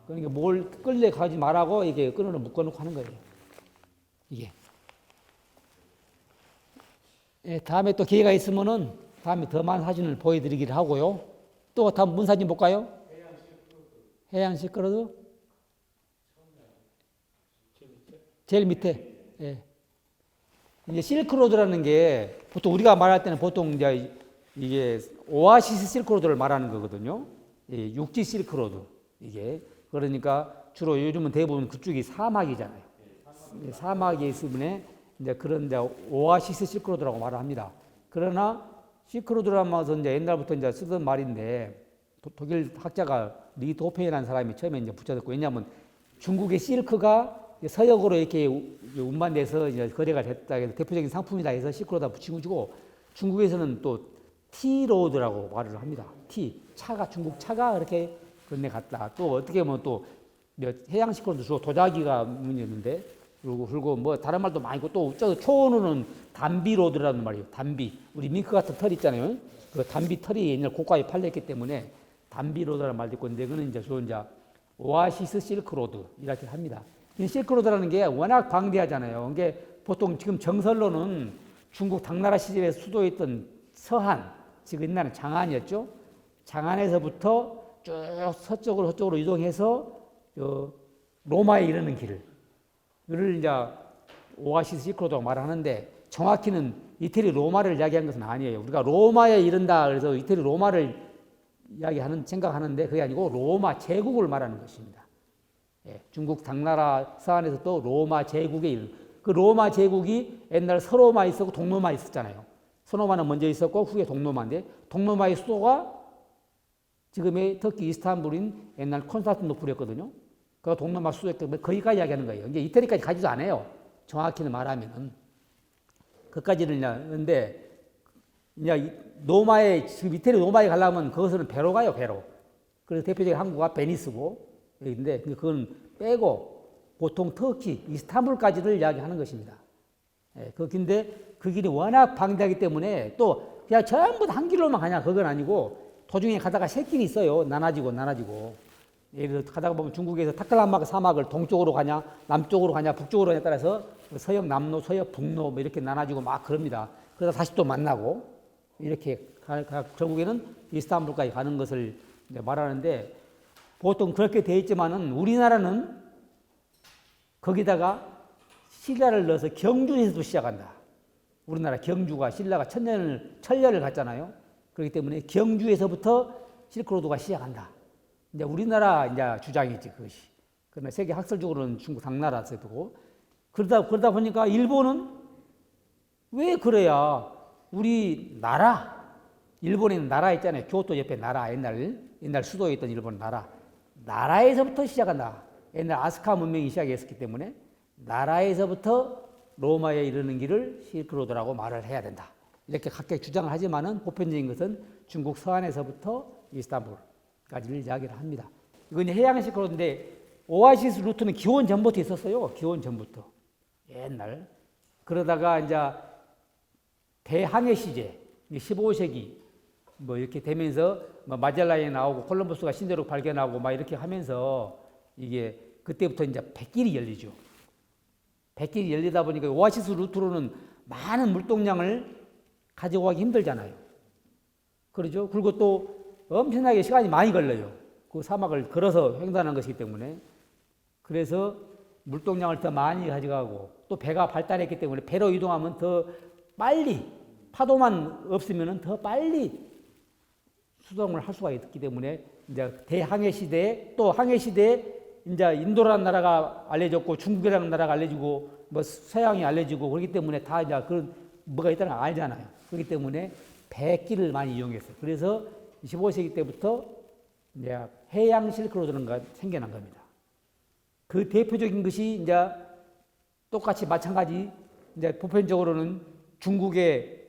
그러니까 뭘 끌래 가지 말라고 이게 끈을 묶어놓고 하는 거예요. 이게. 예, 다음에 또 기회가 있으면은 다음에 더 많은 사진을 보여드리기를 하고요. 또 다음 문 사진 볼까요? 해양 실크로드. 제일 밑에. 예. 이제 실크로드라는 게 보통 우리가 말할 때는 보통 이제 이게 오아시스 실크로드를 말하는 거거든요. 예, 육지 실크로드. 이게 그러니까 주로 요즘은 대부분 그쪽이 사막이잖아요. 예, 사막이 있으면 이제 그런 데 오아시스 실크로드라고 말을 합니다. 그러나 실크로드라는 말은 이제 옛날부터 이제 쓰던 말인데 독일 학자가 리도페이라는 사람이 처음에 이제 붙여졌고, 왜냐하면 중국의 실크가 서역으로 이렇게 운반돼서 이제 거래가 됐다 해서 대표적인 상품이다 해서 실크로드가 붙인 거고, 중국에서는 또 티로드라고 말을 합니다. 차가 중국 차가 이렇게 건네갔다. 또 어떻게 보면 또 해양 실크로드 주로 도자기가 문제였는데, 그리고 뭐 다른 말도 많이 있고, 또 저 초원으로는 담비로드라는 말이에요. 담비. 우리 밍크 같은 털 있잖아요. 그 담비 털이 옛날 고가에 팔렸기 때문에 담비로드라는 말도 있고, 근데 그는 이제 주로 이제 오아시스 실크로드 이렇게 합니다. 이 실크로드라는 게 워낙 방대하잖아요. 이게 보통 지금 정설로는 중국 당나라 시절에 수도에 있던 서한, 지금 옛날에 장안이었죠. 장안에서부터 쭉 서쪽으로 이동해서 로마에 이르는 길을 이제 오아시스 실크로드라고 말하는데, 정확히는 이태리 로마를 이야기한 것은 아니에요. 우리가 로마에 이른다 그래서 이태리 로마를 생각하는데 그게 아니고 로마 제국을 말하는 것입니다. 예, 중국 당나라 서안에서 또 로마 제국에 이르는, 그 로마 제국이 옛날 서로마 있었고 동로마 있었잖아요. 서로마는 먼저 있었고 후에 동로마인데, 동로마의 수도가 지금의 터키 이스탄불인 옛날 콘스탄티노플이었거든요. 그 동로마 수도였기 거기까지 이야기하는 거예요. 이제 이태리까지 가지도 않아요. 정확히는 말하면은. 그까지는 있는데, 이제 지금 이태리 로마에 가려면 그것은 배로 가요, 배로. 그래서 대표적인 항구가 베니스고, 근데 그건 빼고 보통 터키, 이스탄불까지를 이야기하는 것입니다. 예, 근데 그 길이 워낙 방대하기 때문에 또 그냥 전부 다 한 길로만 가냐, 그건 아니고 도중에 가다가 새 길이 있어요. 나눠지고. 예를 들어 가다가 보면 중국에서 타클라마트 사막을 동쪽으로 가냐, 남쪽으로 가냐, 북쪽으로 가냐에 따라서 서역 남로, 서역 북로 뭐 이렇게 나눠지고 막 그럽니다. 그러다 다시 또 만나고 이렇게 결국에는 이스탄불까지 가는 것을 이제 말하는데 보통 그렇게 되어 있지만은 우리나라는 거기다가 신라를 넣어서 경주에서도 시작한다. 우리나라 경주가 신라가 천년을 갔잖아요. 그렇기 때문에 경주에서부터 실크로드가 시작한다. 이제 우리나라 이제 주장이지 그것이. 그러나 세계 학설적으로는 중국 당나라서도 그러다 보니까 일본은 왜 그래야 우리 나라 일본에는 나라 있잖아요. 교토 옆에 나라 옛날 수도에 있던 일본 나라에서부터 시작한다. 옛날 아스카 문명이 시작했기 때문에 나라에서부터 로마에 이르는 길을 실크로드라고 말을 해야 된다. 이렇게 각각 주장을 하지만은 보편적인 것은 중국 서안에서부터 이스탄불까지를 이야기를 합니다. 이건 해양 실크로드인데 오아시스 루트는 기원 전부터 있었어요. 기원 전부터 옛날. 그러다가 이제 대항해 시제 15세기 뭐 이렇게 되면서 뭐 마젤란이 나오고 콜럼버스가 신대륙 발견하고 막 이렇게 하면서 이게 그때부터 이제 백길이 열리죠. 백길이 열리다 보니까 오아시스 루트로는 많은 물동량을 가지고 가기 힘들잖아요. 그러죠. 그리고 또 엄청나게 시간이 많이 걸려요. 그 사막을 걸어서 횡단하는 것이기 때문에. 그래서 물동량을 더 많이 가져가고 또 배가 발달했기 때문에 배로 이동하면 더 빨리 파도만 없으면 더 빨리 수동을 할 수가 있기 때문에 이제 대항해 시대에 또 항해 시대에 이제 인도라는 나라가 알려졌고 중국이라는 나라가 알려지고 뭐 서양이 알려지고 그렇기 때문에 다 이제 그런 뭐가 있다는 걸 알잖아요. 그렇기 때문에 배길을 많이 이용했어요. 그래서 15세기 때부터 이제 해양 실크로드가 생겨난 겁니다. 그 대표적인 것이 이제 똑같이 마찬가지 이제 보편적으로는 중국의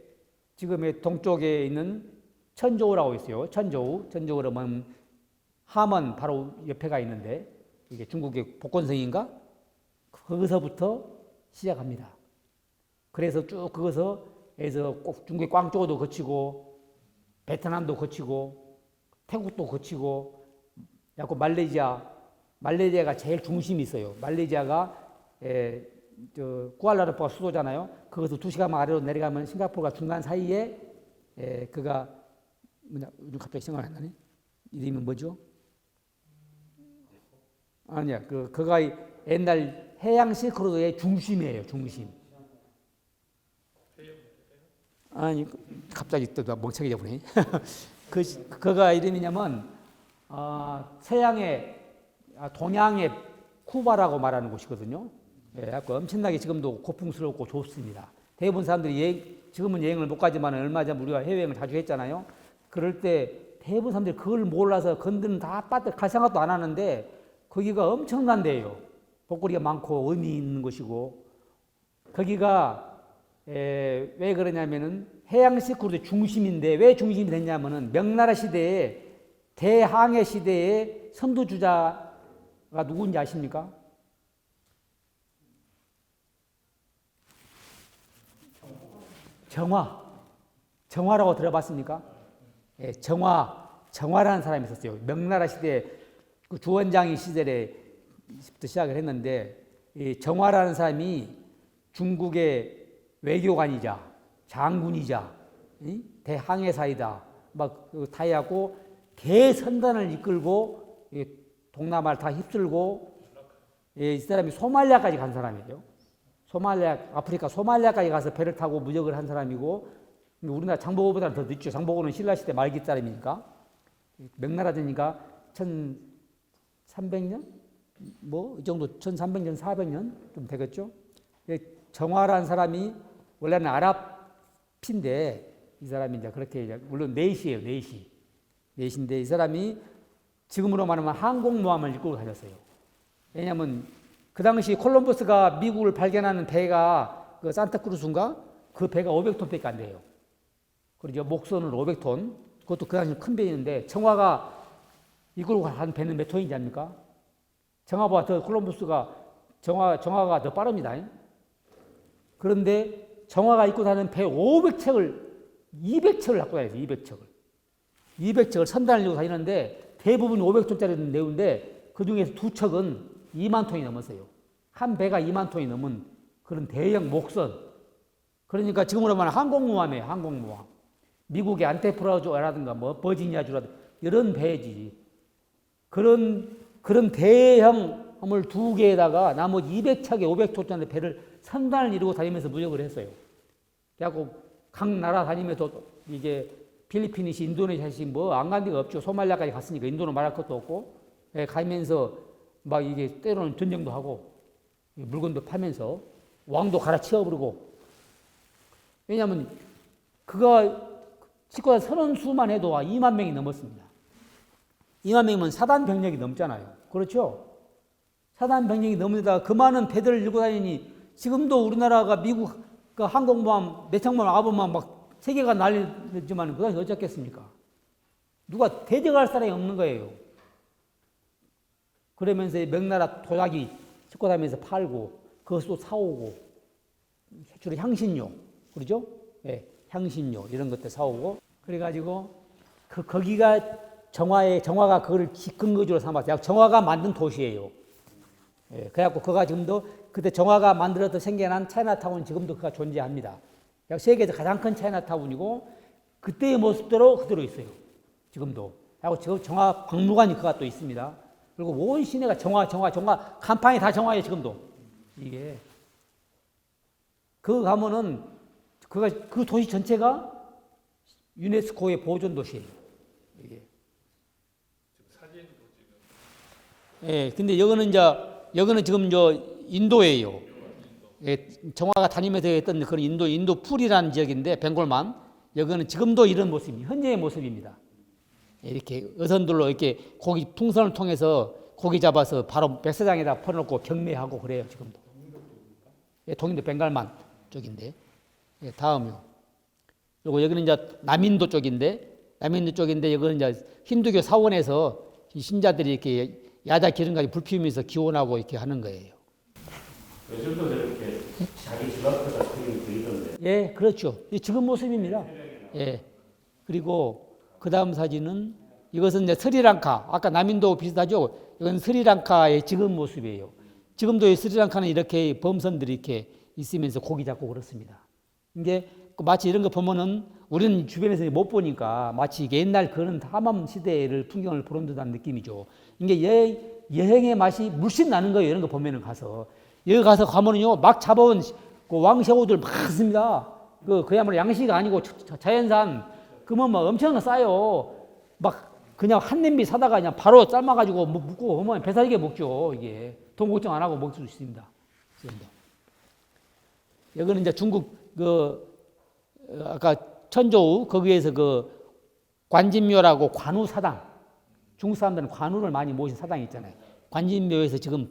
지금의 동쪽에 있는 천조우라고 있어요. 천조우로 보면 함은 바로 옆에가 있는데 이게 중국의 복건성인가? 거기서부터 시작합니다. 그래서 쭉 거기서 꼭 중국의 광저우도 거치고 베트남도 거치고 태국도 거치고 자꾸 말레이시아가 제일 중심이 있어요. 말레이시아가 쿠알라룸푸르가 수도잖아요. 거기서 2시간 아래로 내려가면 싱가포르가 중간 사이에 그가 요즘 갑자기 생각 안 나네. 이름이 뭐죠? 아니야. 그가 옛날 해양 실크로드의 중심이에요. 중심. 아니 갑자기 또 멍청해져 보네. 그가 이름이냐면 서양의 동양의 쿠바라고 말하는 곳이거든요. 예, 엄청나게 지금도 고풍스럽고 좋습니다. 대부분 사람들이 지금은 여행을 못 가지만 얼마 전 우리가 해외여행을 자주 했잖아요. 그럴 때 대부분 사람들이 그걸 몰라서 건드는 다 빠뜨 갈 생각도 안 하는데 거기가 엄청난 데예요. 볼거리가 많고 의미 있는 곳이고 거기가 왜 그러냐면은 해양 실크로드의 중심인데 왜 중심이 됐냐면은 명나라 시대에 대항해 시대의 선두주자가 누구인지 아십니까? 정화라고 들어봤습니까? 예, 정화라는 사람이 있었어요. 명나라 시대 그 주원장이 시절에부터 시작을 했는데 이 정화라는 사람이 중국의 외교관이자 장군이자 대항해사이다 막 다 해갖고 대선단을 이끌고 동남아를 다 휩쓸고 이 사람이 소말리아까지 간 사람이에요. 아프리카 소말리아까지 가서 배를 타고 무역을 한 사람이고 우리나라 장보고보다는 더 늦죠. 장보고는 신라시대 말기 사람이니까 명나라전이니까 1300년? 뭐 이 정도 1300년, 400년 좀 되겠죠. 정화라는 사람이 원래는 아랍인데 이 사람이 이제 그렇게 물론 내시예요. 내시인데 이 사람이 지금으로 말하면 항공모함을 이끌고 다녔어요. 왜냐하면 그 당시 콜럼버스가 미국을 발견하는 배가 그 산타크루스인가? 그 배가 500톤밖에 안 돼요. 그리고 목선은 500톤. 그것도 그 당시 큰 배였는데 정화가 이끌고 간 배는 몇 톤인지 압니까? 정화보다 더 콜럼버스가 정화가 더 빠릅니다. 그런데 정화가 입고 다니는 배 200척을 갖고 다녔어요. 200척을 선단을 이고 다니는데 대부분 500톤짜리 내우인데 그 중에서 두 척은 2만 톤이 넘었어요. 한 배가 2만 톤이 넘은 그런 대형 목선. 그러니까 지금으로 말하면 항공모함이에요. 항공모함. 미국의 안테프라주라든가 뭐 버지니아주라든가 이런 배지. 그런 대형 화물 두 개에다가 나머지 200척에 500톤짜리 배를 선단을 이루고 다니면서 무역을 했어요. 그래갖고 각 나라 다니면서 이게 필리핀이시 인도네시아시 뭐 안 간 데가 없죠. 소말리아까지 갔으니까 인도는 말할 것도 없고 가면서 막 이게 때로는 전쟁도 하고 물건도 파면서 왕도 갈아치워버리고. 왜냐하면 그가 집권 선원수만 해도 2만 명이 넘었습니다. 2만 명이면 사단 병력이 넘잖아요. 그렇죠? 사단 병력이 넘는데다가 그 많은 배들을 들고 다니니 지금도 우리나라가 미국 그 항공모함 몇 척만 와보면 막 세계가 난리지만 그 당시 어쩌겠습니까? 누가 대적할 사람이 없는 거예요. 그러면서 명나라 도자기 싣고 다니면서 팔고 그것도 사오고 주로 향신료 그러죠? 예, 향신료 이런 것들 사오고 그래가지고 거기가 정화가 그걸 근거지로 삼았어요. 정화가 만든 도시예요. 예, 그래갖고 그가 지금도 그때 정화가 만들어서 생겨난 차이나타운 지금도 그가 존재합니다. 세계에서 가장 큰 차이나타운이고 그때의 모습대로 그대로 있어요. 지금도. 하고 지금 정화 박물관이 그가 또 있습니다. 그리고 온 시내가 정화 간판이 다 정화예요. 지금도 이게 그 가면은 그 도시 전체가 유네스코의 보존 도시예요. 이게. 예, 근데 여기는 지금 인도예요. 예, 정화가 다니면서 했던 그런 인도 풀이라는 지역인데 벵골만 여기는 지금도 이런 모습입니다. 현재의 모습입니다. 이렇게 어선들로 이렇게 고기 풍선을 통해서 고기 잡아서 바로 백사장에다 퍼놓고 경매하고 그래요. 지금도. 예, 동인도 벵갈만 쪽인데. 예, 다음이요. 그리고 여기는 이제 남인도 쪽인데 여기는 이제 힌두교 사원에서 신자들이 이렇게 야자 기름까지 불 피우면서 기원하고 이렇게 하는 거예요.
요즘도 저렇게 자기 집 앞에다 그림 그리던데.
예, 그렇죠. 지금 모습입니다. 예. 그리고 그 다음 사진은 이것은 이제 스리랑카. 아까 남인도 비슷하죠. 이건 스리랑카의 지금 모습이에요. 지금도 이 스리랑카는 이렇게 범선들이 이렇게 있으면서 고기 잡고 그렇습니다. 이게 마치 이런 거 보면은 우리는 주변에서 못 보니까 마치 이게 옛날 그런 하맘 시대를 풍경을 보는 듯한 느낌이죠. 이게 여행의 맛이 물씬 나는 거예요. 이런 거 보면은 가서. 여기 가서 가면은요, 막 잡아온 그 왕새우들 많습니다. 그야말로 양식이 아니고 자연산. 그러면 막 엄청 싸요. 막 그냥 한 냄비 사다가 그냥 바로 삶아가지고 먹고 오면 배살게 먹죠. 이게. 돈 걱정 안 하고 먹을 수 있습니다. 여기는 이제 중국 아까 천조우 거기에서 관진묘라고 관우사당. 중국 사람들은 관우를 많이 모신 사당이 있잖아요. 관진묘에서 지금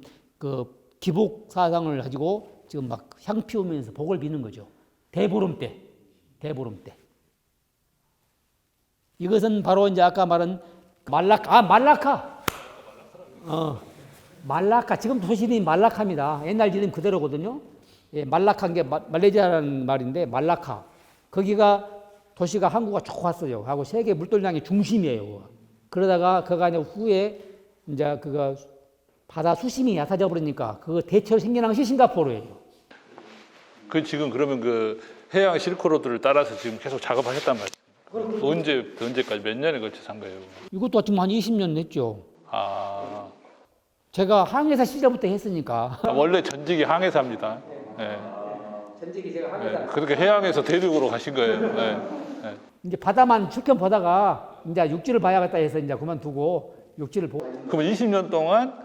기복 사상을 가지고 지금 막 향 피우면서 복을 비는 거죠. 대보름 때. 이것은 바로 이제 아까 말한 말라카. 말라카. 지금 도시 이름이 말라카입니다. 옛날 이름 그대로거든요. 예, 말라카인 게 말레이시아라는 말인데 말라카. 거기가 도시가 한국과 좋았어요. 하고 세계 물동량의 중심이에요. 그러다가 그가 이제 후에 이제 그가 바다 수심이 얕아져 버리니까 그 대체로 생겨난 것이 싱가포르예요.
지금 그러면 해양 실크로드를 따라서 지금 계속 작업하셨단 말이에요. 언제까지 몇 년에 걸쳐서 한 거예요?
이것도 지금 한 20년 했죠.
아.
제가 항해사 시절부터 했으니까.
원래 전직이 항해사입니다. 네.
전직이 제가
네. 그렇게 해양에서 대륙으로 가신 거예요. 네. 네.
이제 바다만 축현 보다가 이제 육지를 봐야겠다 해서 이제 그만두고 육지를 보고.
그러면 20년 동안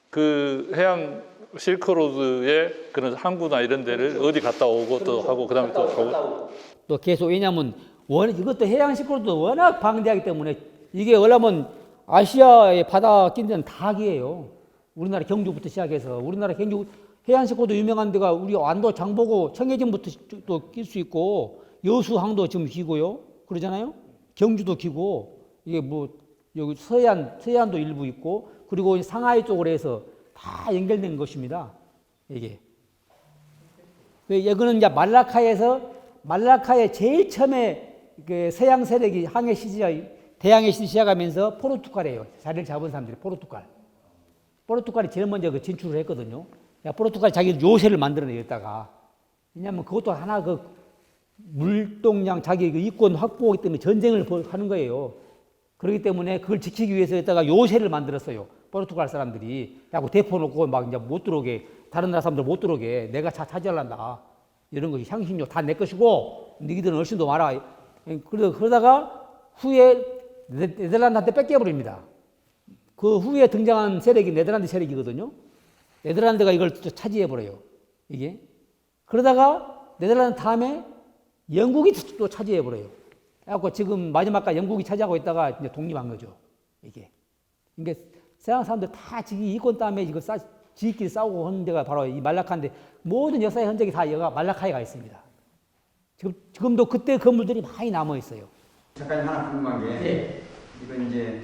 그 해양 실크로드의 그런 항구나 이런 데를 어디 갔다 오고 또 하고 그다음에 또 가고.
또 계속 왜냐하면 이것도 해양 실크로드 워낙 방대하기 때문에 이게 원래는 아시아의 바다 낀 데는 다 기예요. 우리나라 경주부터 시작해서 우리나라 경주 해양 실크로드 유명한 데가 우리 안도 장보고 청해진부터 또 낄 수 있고 여수항도 지금 기고요. 그러잖아요. 경주도 기고 이게 여기 서해안도 일부 있고 그리고 상하이 쪽으로 해서 다 연결된 것입니다. 이게. 여기는 이제 말라카에 제일 처음에 서양 세력이 대항해 시작하면서 포르투갈이에요. 자리를 잡은 사람들이 포르투갈. 포르투갈이 제일 먼저 그 진출을 했거든요. 포르투갈이 자기 요새를 만들어내겠다가. 왜냐하면 그것도 하나 그 물동량 자기 그 이권 확보하기 때문에 전쟁을 하는 거예요. 그렇기 때문에 그걸 지키기 위해서 했다가 요새를 만들었어요. 포르투갈 사람들이. 야구 대포 놓고 막 이제 못 들어오게, 다른 나라 사람들 못 들어오게, 내가 차지하란다. 이런 거 향신료 다 내 것이고, 너희들은 얼씬도 마라. 그러다가 후에 네덜란드한테 뺏겨버립니다. 그 후에 등장한 세력이 네덜란드 세력이거든요. 네덜란드가 이걸 또 차지해버려요. 이게. 그러다가 네덜란드 다음에 영국이 또 차지해버려요. 그래갖고 지금 마지막까지 영국이 차지하고 있다가 이제 독립한 거죠. 이게. 이게 세상 사람들 다 지기 이권 다음에 이거 지끼리 싸우고 하는 데가 바로 이 말라카인데 모든 역사의 흔적이 다 여기가 말라카에 가 있습니다. 지금도 그때 건물들이 많이 남아 있어요.
잠깐 하나 궁금한 게 이건 이제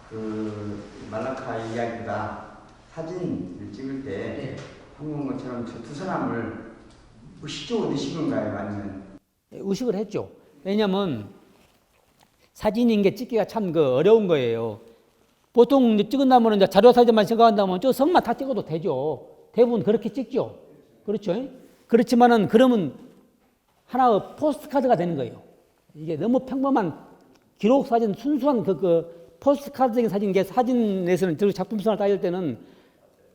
그 말라카 이야기보다 사진을 찍을 때 방금 것처럼 저 두 사람을 의식적으로 넣으신 건가요? 아니면
의식을 했죠. 왜냐면 사진인 게 찍기가 참 그 어려운 거예요. 보통 찍은다면 이제 자료 사진만 생각한다면 저 성만 다 찍어도 되죠. 대부분 그렇게 찍죠. 그렇죠. 그렇지만은 그러면 하나의 포스트카드가 되는 거예요. 이게 너무 평범한 기록 사진, 순수한 그 포스트카드적인 사진, 게 사진에서는 저 작품성을 따질 때는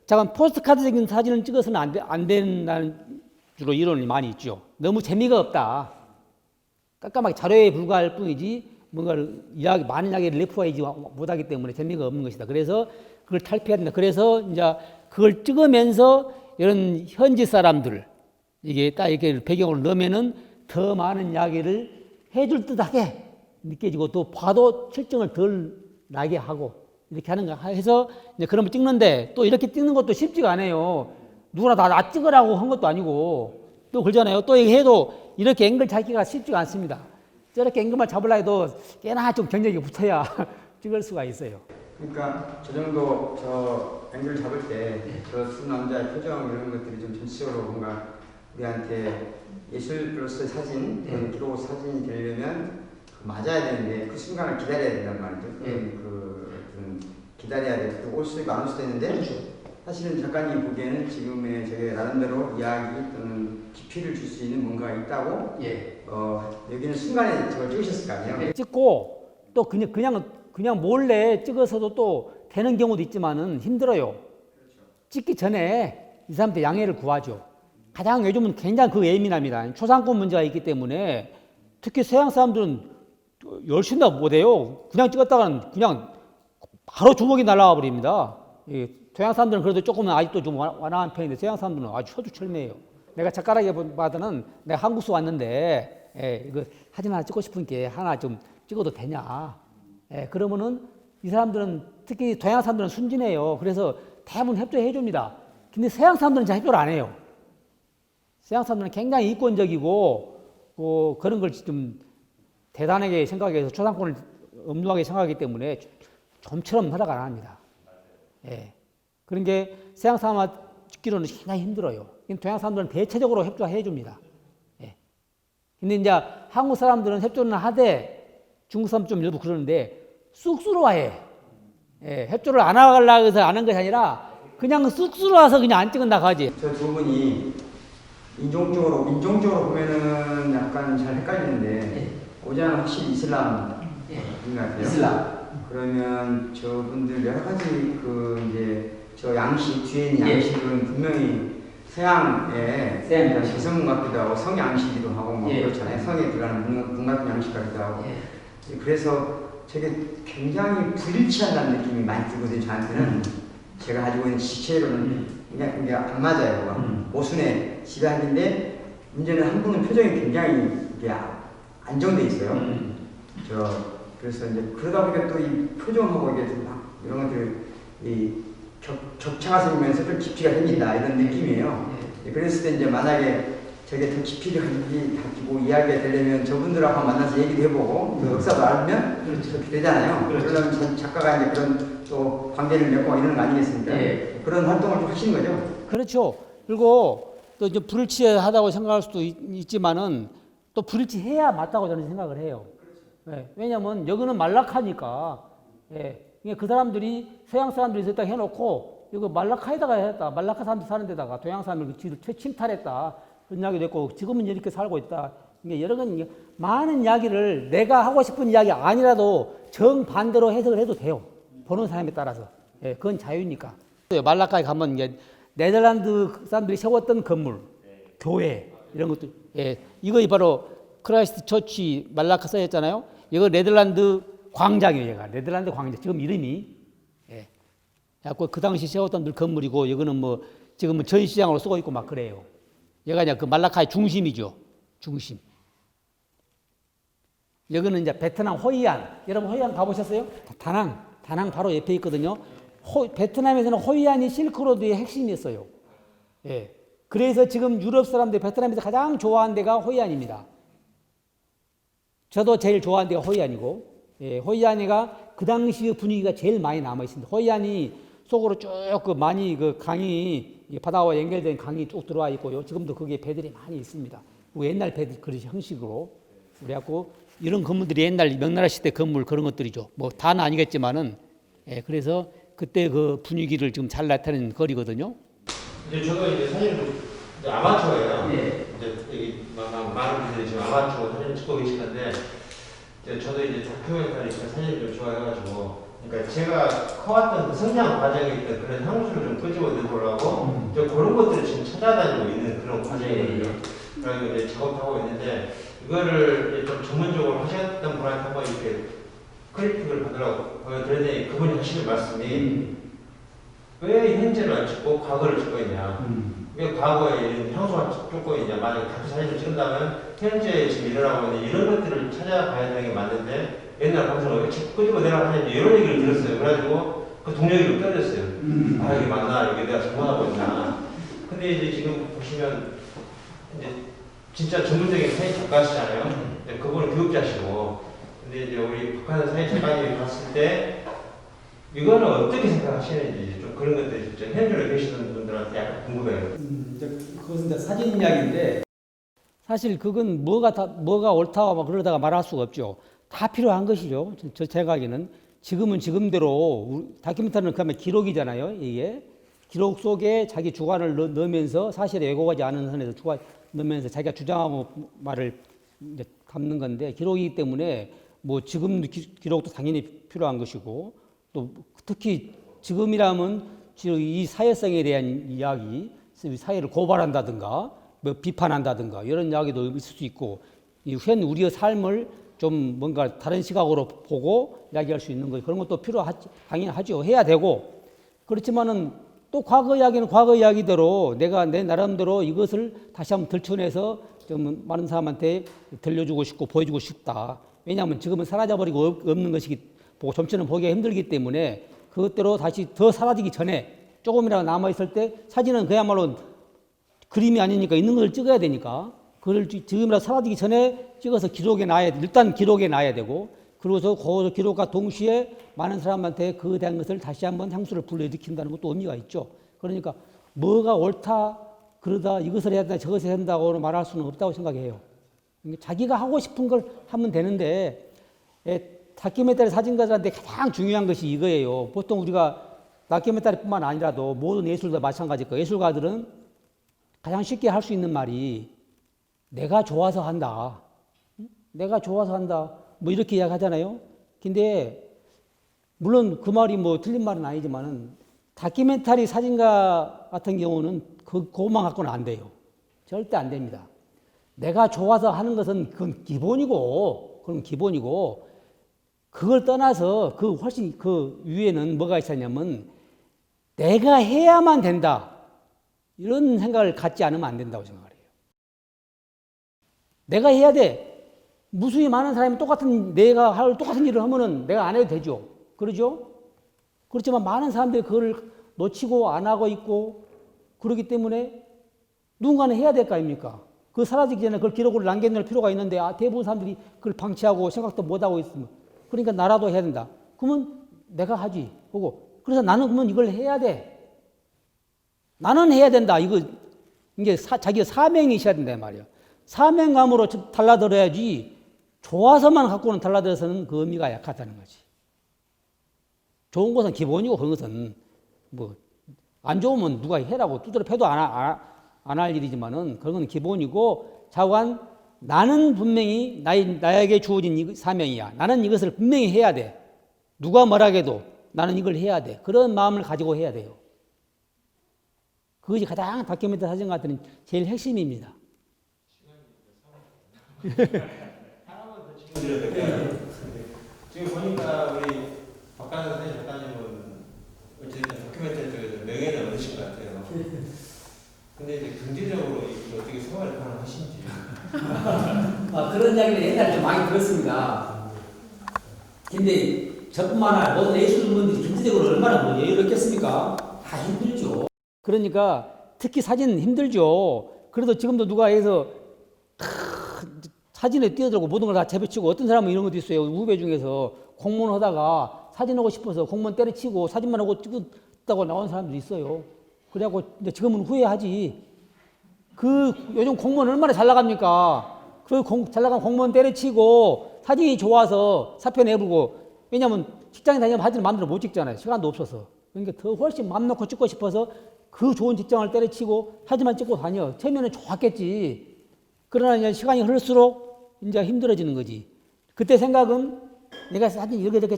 잠깐 포스트카드적인 사진을 찍어서는 안 된다는 주로 이론이 많이 있죠. 너무 재미가 없다. 깜깜하게 자료에 불과할 뿐이지 뭔가를 많은 이야기를 내포하지 못하기 때문에 재미가 없는 것이다. 그래서 그걸 탈피해야 된다. 그래서 이제 그걸 찍으면서 이런 현지 사람들 이게 딱 이렇게 배경으로 넣으면은 더 많은 이야기를 해줄 듯하게 느껴지고 또 봐도 실증을 덜 나게 하고 이렇게 하는 거 해서 이제 그런 걸 찍는데 또 이렇게 찍는 것도 쉽지가 않아요. 누구나 나 찍으라고 한 것도 아니고 또 그러잖아요. 또 이렇게 해도 이렇게 앵글 잡기가 쉽지가 않습니다. 저렇게 앵글만 잡으려 해도 꽤나 좀 경력이 붙어야 찍을 수가 있어요.
그러니까 저 정도 저 앵글 잡을 때 저 두 남자의 표정 이런 것들이 좀 전체적으로 뭔가 우리한테 예술 플러스 사진, 기록 사진이 되려면 맞아야 되는데 그 순간을 기다려야 된단 말이죠. 그 기다려야 돼. 올 수도 있고 안 올 수도 있는데 그렇죠. 사실은 작가님 보기에는 지금의 저게 나름대로 이야기 또는 깊이를 줄 수 있는 뭔가가 있다고 여기는 순간에 저걸 찍으셨을 거 아니에요?
찍고 또 그냥 몰래 찍어서도 또 되는 경우도 있지만은 힘들어요. 찍기 전에 이 사람한테 양해를 구하죠. 가장 요즘은 굉장히 그 예민합니다. 초상권 문제가 있기 때문에 특히 서양 사람들은 열심도 못해요. 그냥 찍었다가는 그냥 바로 주먹이 날아가 버립니다. 서양 사람들은 그래도 조금은 아직도 좀 완화한 편인데 서양 사람들은 아주 초두철미해요. 내가 작가라기 보다는 내가 한국서 왔는데 이거 사진 하나 찍고 싶은 게 하나 좀 찍어도 되냐. 그러면은 이 사람들은 특히 동양 사람들은 순진해요. 그래서 대부분 협조해 줍니다. 근데 서양 사람들은 잘 협조를 안 해요. 서양 사람들은 굉장히 이권적이고 그런 걸 좀 대단하게 생각해서 초상권을 엄중하게 생각하기 때문에 좀처럼 허락 안 합니다. 그런 게 서양 사람 찍기로는 굉장히 힘들어요. 동양 사람들은 대체적으로 협조해 줍니다. 근데 이제 한국 사람들은 협조는 하되 중국 사람 좀 일부 그러는데 쑥스러워해. 협조를 안 하려고 해서 안 한 것이 아니라 그냥 쑥스러워서 그냥 안 찍은다 하지.
저 두 분이 민족적으로 보면은 약간 잘 헷갈리는데 오자는 확실히 이슬람인 것 같아요.
이슬람.
그러면 저분들 여러 가지 이제 저 양식 뒤에 있는 양식은 분명히 서양의 개성 같기도 하고 성양식이기도 하고 뭐 그렇잖아요. 성에 들어가는 문 같은 양식 같기도 하고. 그래서 저게 굉장히 불일치한다는 느낌이 많이 들거든요. 저한테는 제가 가지고 있는 지체로는 이게 안 맞아요. 모순의 지배하는데 문제는 한 분은 표정이 굉장히 이게 안정돼 있어요. 그래서 이제 그러다 보니까 또 이 표정하고 이게 막 이런 것들 이 격차가 생기면서 좀 깊이가 생긴다 이런 느낌이에요. 그랬을 때 이제 만약에 저게 더 깊이를 가지고 이야기가 되려면 저분들하고 만나서 얘기도 해보고 그 역사도 알면 그렇게 되잖아요. 그러려면 작가가 이제 그런 또 관계를 맺고 이러는 거 아니겠습니까? 그런 활동을 좀 하시는 거죠.
그렇죠. 그리고 또 이제 불일치하다고 생각할 수도 있지만은 또 불일치해야 맞다고 저는 생각을 해요. 왜냐하면 여기는 말라카니까 그 사람들이 서양 사람들이 있었다 해놓고 이거 말라카에다가 했다. 말라카 사람들 사는 데다가 동양 사람들 지를 침탈했다. 그런 이야기도 있고 지금은 이렇게 살고 있다. 이게 여러 가지 많은 이야기를 내가 하고 싶은 이야기 아니라도 정반대로 해석을 해도 돼요. 보는 사람에 따라서. 예, 그건 자유니까. 말라카에 가면 이제 네덜란드 사람들이 세웠던 건물, 교회 이런 것들. 예, 이거 바로 크라이스트 처치 말라카 써있잖아요. 이거 네덜란드 광장이에요. 얘가 네덜란드 광장. 지금 이름이. 예. 그 당시 세웠던 건물이고 이거는 뭐 지금은 전시장으로 쓰고 있고 막 그래요. 얘가 이제 그 말라카의 중심이죠. 중심. 여기는 이제 베트남 호이안. 여러분 호이안 가보셨어요? 다낭 바로 옆에 있거든요. 베트남에서는 호이안이 실크로드의 핵심이었어요. 예. 그래서 지금 유럽 사람들이 베트남에서 가장 좋아하는 데가 호이안입니다. 저도 제일 좋아하는 데가 호이안이고, 예, 호이안이가 그 당시의 분위기가 제일 많이 남아 있습니다. 호이안이 속으로 쭉 그 많이 그 강이 바다와 연결된 강이 쭉 들어와 있고요. 지금도 거기에 배들이 많이 있습니다. 옛날 배들 그런 형식으로 그래갖고 이런 건물들이 옛날 명나라 시대 건물 그런 것들이죠. 뭐 다는 아니겠지만은, 예, 그래서 그때 그 분위기를 지금 잘 나타내는 거리거든요.
이제 저도 이제 사진을 이제 아마추어예요.
네.
이제 여기 많은 분들이 지금 아마추어 사진 찍고 계시는데 이제 저도 이제 다큐멘터리 사진을 좀 좋아해가지고 그러니까 제가 커왔던 그 성장 과정에 있던 그런 향수를 좀 끄집어내보려고 이제 그런 것들을 지금 찾아다니고 있는 그런 과정이거든요. 그래서 이제 작업하고 있는데 이거를 이제 좀 전문적으로 하셨던 분한테 한번 이렇게 크리틱을 받으라고 보여드렸더니 그분이 하시는 말씀이 왜 현재를 안 찍고 과거를 찍고 있냐. 왜 과거에 이런 향수가 찍고 있냐. 만약에 다큐 사진을 찍는다면 현재 지금 일어나고 있는 이런 것들을 찾아가야 되는 게 맞는데 옛날 방송을 왜 자꾸 끄집어내라 하는지 이런 얘기를 들었어요. 그래가지고 그 동료기로 떨어졌어요. 아 이게 맞나. 이게 내가 잘못하고 있나. 근데 이제 지금 보시면 이제 진짜 전문적인 사진 작가시잖아요. 그분은 교육자시고 근데 이제 우리 북한 사진 작가님이 봤을 때 이거는 어떻게 생각하시는지 좀 그런 것들이 진짜 현장에 계시는 분들한테 약간 궁금해요.
그것은 이제 사진 이야기인데 사실 그건 뭐가 옳다 막 그러다가 말할 수가 없죠. 다 필요한 것이죠. 제 생각에는 지금은 지금대로 다큐멘터리는 그러면 기록이잖아요. 이게 기록 속에 자기 주관을 넣으면서 사실에 왜곡하지 않은 선에서 주관 넣으면서 자기가 주장하고 말을 이제 담는 건데 기록이기 때문에 뭐 지금 기록도 당연히 필요한 것이고 또 특히 지금이라면 이 사회성에 대한 이야기, 사회를 고발한다든가 뭐 비판한다든가 이런 이야기도 있을 수 있고 현 우리의 삶을 좀 뭔가 다른 시각으로 보고 이야기할 수 있는 거 그런 것도 당연하죠. 해야 되고 그렇지만은 또 과거 이야기는 과거 이야기대로 내가 내 나름대로 이것을 다시 한번 들춰내서 좀 많은 사람한테 들려주고 싶고 보여주고 싶다. 왜냐하면 지금은 사라져버리고 없는 것이기 보고 점치는 보기가 힘들기 때문에 그것대로 다시 더 사라지기 전에 조금이라도 남아있을 때 사진은 그야말로 그림이 아니니까 있는 걸 찍어야 되니까 그걸 지금이라도 사라지기 전에 찍어서 기록에 놔야 돼. 일단 기록에 놔야 되고 그러고서 그 기록과 동시에 많은 사람한테 그 대한 것을 다시 한번 향수를 불러일으킨다는 것도 의미가 있죠. 그러니까 뭐가 옳다 그러다 이것을 해야 된다 저것을 해야 된다고 말할 수는 없다고 생각해요. 자기가 하고 싶은 걸 하면 되는데 다큐멘터리 사진가들한테 가장 중요한 것이 이거예요. 보통 우리가 다큐멘터리뿐만 아니라도 모든 예술도 마찬가지일 거예요. 예술가들은 가장 쉽게 할 수 있는 말이 내가 좋아서 한다. 내가 좋아서 한다. 뭐 이렇게 이야기하잖아요. 근데 물론 그 말이 뭐 틀린 말은 아니지만은 다큐멘터리 사진가 같은 경우는 그것만 갖고는 안 돼요. 절대 안 됩니다. 내가 좋아서 하는 것은 그건 기본이고 그걸 떠나서 그 훨씬 그 위에는 뭐가 있었냐면 내가 해야만 된다. 이런 생각을 갖지 않으면 안 된다고 생각을 해요. 내가 해야 돼. 무수히 많은 사람이 내가 할 똑같은 일을 하면은 내가 안 해도 되죠. 그러죠? 그렇지만 많은 사람들이 그걸 놓치고 안 하고 있고 그렇기 때문에 누군가는 해야 될 거 아닙니까? 그 사라지기 전에 그걸 기록으로 남겨놓을 필요가 있는데 대부분 사람들이 그걸 방치하고 생각도 못하고 있으면 그러니까 나라도 해야 된다. 그러면 내가 하지. 보고 그래서 나는 그러면 이걸 해야 돼. 나는 해야 된다. 이게 자기가 사명이 있어야 된다 말이야. 사명감으로 달라들어야지 좋아서만 갖고는 달라들어서는 그 의미가 약하다는 거지. 좋은 것은 기본이고 그런 것은 뭐 안 좋으면 누가 해라고 두드려 패도 안 할 일이지만은 그건 기본이고 자관 나는 분명히 나에게 주어진 사명이야. 나는 이것을 분명히 해야 돼. 누가 뭐라 해도 나는 이걸 해야 돼. 그런 마음을 가지고 해야 돼요. 그것이 가장 다큐멘터리 사진 같은 제일 핵심입니다.
하나만 더 질문 드려도 될까요? 지금 보니까 우리 박관서 선생님 작가님은 어쨌든 다큐멘터리 쪽에서 명예를 얻으신 것 같아요. 근데 이제 경제적으로 이게 어떻게 생활이 가능하신지.
그런 이야기를 옛날에 좀 많이 들었습니다. 근데 저뿐만 아니라 모든 예술인분들이 경제적으로 얼마나 여유롭겠습니까? 다 힘들죠. 그러니까 특히 사진은 힘들죠. 그래도 지금도 누가 해서 사진에 뛰어들고 모든 걸 다 재배치고 어떤 사람은 이런 것도 있어요. 후배 중에서 공무원 하다가 사진하고 싶어서 공무원 때려치고 사진만 하고 찍었다고 나온 사람도 있어요. 그래갖고 이제 지금은 후회하지. 요즘 공무원 얼마나 잘 나갑니까? 잘 나간 공무원 때려치고 사진이 좋아서 사표 내부고 왜냐면 직장에 다니면 사진을 마음대로 못 찍잖아요. 시간도 없어서. 그러니까 더 훨씬 맘 놓고 찍고 싶어서 그 좋은 직장을 때려치고 사진만 찍고 다녀. 처음에는 좋았겠지. 그러나 이제 시간이 흐를수록 이제 힘들어지는 거지. 그때 생각은 내가 사진 이렇게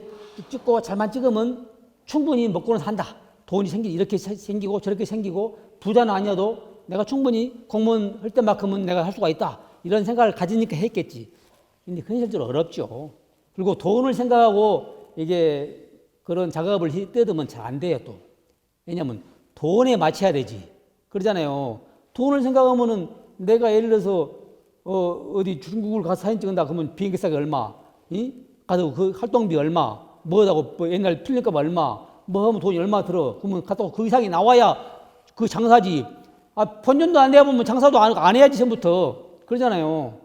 찍고 잘만 찍으면 충분히 먹고는 산다. 돈이 이렇게 생기고 저렇게 생기고 부자는 아니어도 내가 충분히 공무원 할 때만큼은 내가 할 수가 있다. 이런 생각을 가지니까 했겠지. 근데 현실적으로 어렵죠. 그리고 돈을 생각하고 이게 그런 작업을 떼두면 잘 안 돼요, 또. 왜냐면 돈에 맞춰야 되지. 그러잖아요. 돈을 생각하면은 내가 예를 들어서 어디 중국을 가서 사진 찍는다 그러면 비행기 싸게 얼마? 가서 그 활동비 얼마? 뭐하다고 옛날 필름값 얼마? 뭐 하면 돈이 얼마 들어? 그러면 갔다가 그 이상이 나와야 그 장사지. 본전도 안 돼야 보면 장사도 안 해야지 처음부터. 그러잖아요.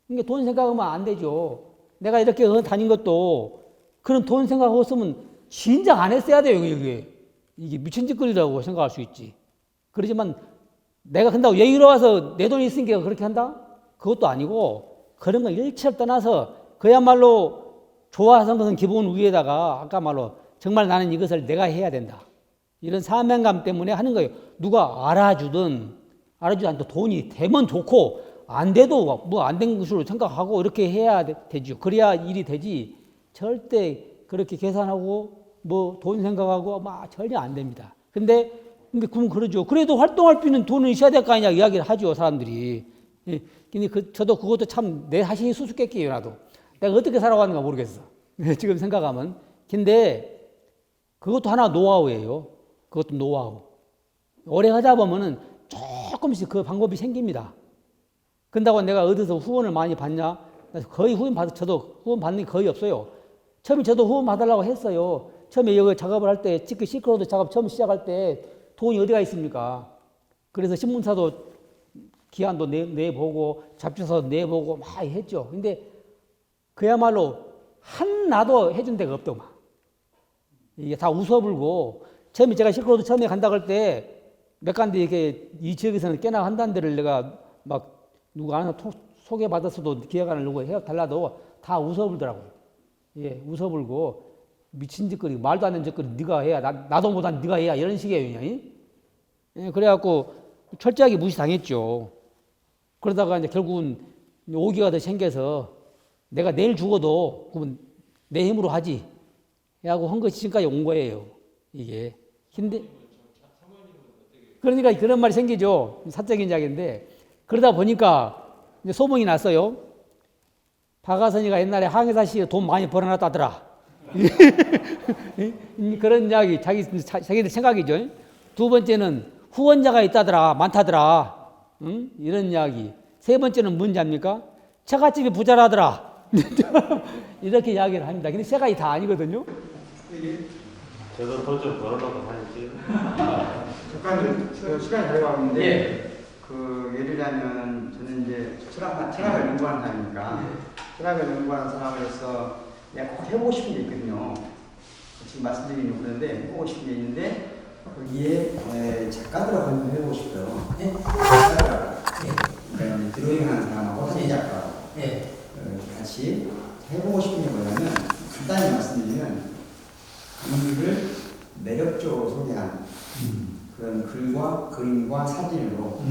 그러니까 돈 생각하면 안 되죠. 내가 이렇게 다닌 것도 그런 돈 생각하고 쓰면 진작 안 했어야 돼요. 이게 미친 짓거리라고 생각할 수 있지. 그러지만 내가 한다고 여유로워서 내 돈이 있으니까 그렇게 한다? 그것도 아니고 그런 거 일체를 떠나서 그야말로 좋아하는 것은 기본 위에다가 아까 말로 정말 나는 이것을 내가 해야 된다. 이런 사명감 때문에 하는 거예요. 누가 알아주든 알아주지 않도 돈이 되면 좋고 안 돼도 뭐 안 된 것으로 생각하고 이렇게 해야 되죠. 그래야 일이 되지. 절대 그렇게 계산하고 뭐 돈 생각하고 막 전혀 안 됩니다. 근데 그럼 그러죠. 그래도 활동할 수 있는 돈은 있어야 될 거 아니냐 이야기를 하죠, 사람들이. 근데 저도 그것도 참 내 자신이 수수께끼예요, 나도. 내가 어떻게 살아가는가 모르겠어. 지금 생각하면. 근데 그것도 하나 노하우예요. 그것도 노하우. 오래 하다 보면은 조금씩 그 방법이 생깁니다. 그런다고 내가 어디서 후원을 많이 받냐? 거의 저도 후원 받는 게 거의 없어요. 처음에 저도 후원 받으려고 했어요. 처음에 여기 작업을 할 때, 특히 시크로드 작업 처음 시작할 때 돈이 어디가 있습니까? 그래서 신문사도 기한도 내보고 잡지사도 내보고 막 했죠. 근데 그야말로 하나도 해준 데가 없더만. 이게 다 웃어불고 처음에 제가 시크로드 처음에 간다고 할 때 몇 간데 이렇게 이 지역에서는 꽤나 한다는 데를 내가 막 누가 하나 소개받았어도 기획안을 누구 해달라도 다 웃어불더라고요. 예, 웃어불고 미친 짓거리, 말도 안 되는 짓거리 네가 해야 나도 못한 네가 해야 이런 식이에요. 예, 그래갖고 철저하게 무시당했죠. 그러다가 이제 결국은 오기가 더 생겨서 내가 내일 죽어도 그러면 내 힘으로 하지 하고 한 것이 지금까지 온 거예요. 이게. 근데 그러니까 그런 말이 생기죠. 사적인 이야기인데 그러다 보니까 이제 소문이 났어요. 박하선이가 옛날에 항해사 씨에 돈 많이 벌어놨다더라. 그런 이야기 자기들 생각이죠. 두 번째는 후원자가 있다더라, 많다더라. 이런 이야기. 세 번째는 뭔지 압니까? 처갓집이 부자라더라. 이렇게 이야기를 합니다. 근데 처갓이 다 아니거든요.
저도 돈 좀 벌어놓고 사진
잠깐 시간이 잘 가는데
예.
예를 들면 저는 이제 철학을 연구하는 사람이니까 철학을 연구하는 사람으로서 내가 꼭 해보고 싶은 게 있거든요. 지금 말씀드리는 그런데 해보고 싶은 게 있는데 거기에 작가들하고 한번 해보고 싶어요. 작가들하고 그러니까 드로잉하는 사람하고 사진 작가하고 같이 해보고 싶은 게 뭐냐면 간단히 말씀드리면 인물을 매력적으로 소개하는 그런 글과 그림과 사진으로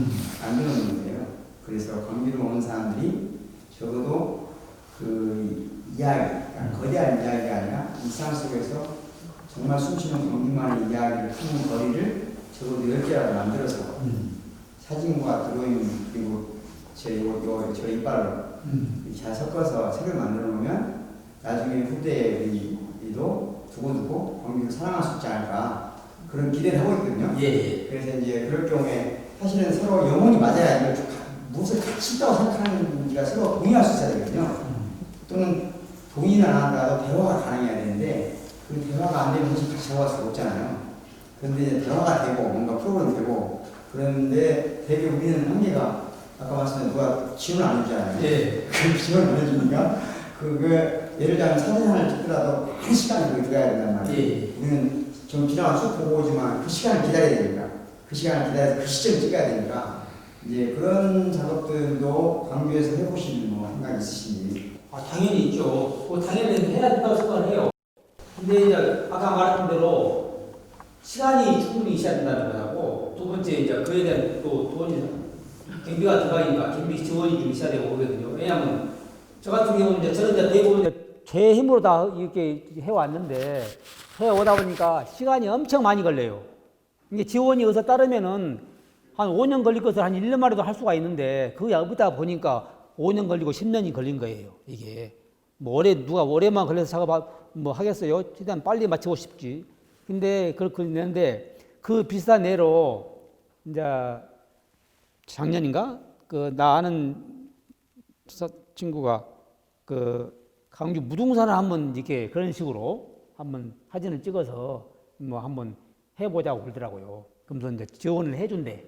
만들어 놓은 거예요. 그래서 광주로 오는 사람들이 적어도 그 이야기, 그러니까 거대한 이야기가 아니라 일상 속에서 정말 숨쉬는 광주만의 이야기를 하는 거리를 적어도 10개라도 만들어서 사진과 드로잉 그리고 저 이빨을 잘 섞어서 책을 만들어 놓으면 나중에 후대에도 두고두고 광주를 사랑할 수 있지 않을까 그런 기대를 하고 있거든요.
예.
그래서 이제 그럴 경우에 사실은 서로 영혼이 맞아야 이걸 무엇을 같이 있다고 생각하는지가 서로 동의할 수 있어야 되거든요. 또는 동의는 안 하더라도 대화가 가능해야 되는데 그 대화가 안 되면 사실 같이 대화할 수가 없잖아요. 그런데 이제 대화가 되고 뭔가 프로그램이 되고 그런데 되게 우리는 한계가 아까 말씀드린 누가 지원을 안 해주잖아요.
예.
그 지원을 안 해주니까 예를 들면 사진 하나를 찍더라도 많은 시간이 거기 들어가야 된단 말이에요.
예.
우리는 좀 지나가 쭉 보고 오지만 그 시간을 기다려야 되니까 그 시간을 기다려서 그 시점을 찍어야 되니까 이제 그런 작업들도 광주에서 해보실 뭐 생각 있으신지?
당연히 있죠. 당연히 해야 된다고 생각을 해요. 근데 이제 아까 말한 대로 시간이 충분히 있어야 된다는 거고 두 번째 이제 그에 대한 또 돈이 경비가 들어가니까 경비 지원이 좀 있어야 되고 그러거든요. 왜냐하면 저 같은 경우는 이제 저는 이제 대부분 제 힘으로 다 이렇게 해왔는데 해오다 보니까 시간이 엄청 많이 걸려요. 이게 지원이 어디서 따르면은 한 5년 걸릴 것을 한 1년 만에도 할 수가 있는데 그게 없다 보니까 5년 걸리고 10년이 걸린 거예요. 이게 뭐 누가 올해만 걸려서 작업 뭐 하겠어요? 최대한 빨리 마치고 싶지. 근데 그렇게 있는데 그 비슷한 예로 이제 작년인가 나 아는 친구가 강주 무등산을 한번 이렇게 그런 식으로 한번 사진을 찍어서 뭐 한번 해보자고 그러더라고요. 그러면서 이제 지원을 해준대.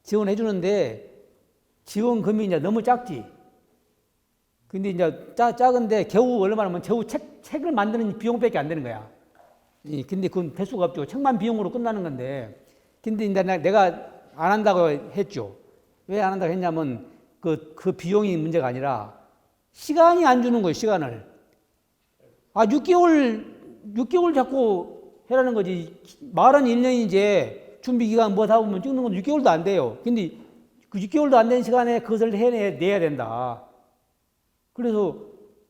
지원해주는데 지원금이 이제 너무 작지. 근데 이제 작은데 겨우 얼마나 하면 겨우 책을 만드는 비용밖에 안 되는 거야. 근데 그건 될 수가 없죠. 책만 비용으로 끝나는 건데. 근데 이제 내가 안 한다고 했죠. 왜 안 한다고 했냐면 그 비용이 문제가 아니라 시간이 안 주는 거예요, 시간을. 6개월 자꾸 해라는 거지. 말은 1년이지. 준비 기간 뭐 다 보면 찍는 건 6개월도 안 돼요. 근데 그 6개월도 안 되는 시간에 그것을 해내야 된다. 그래서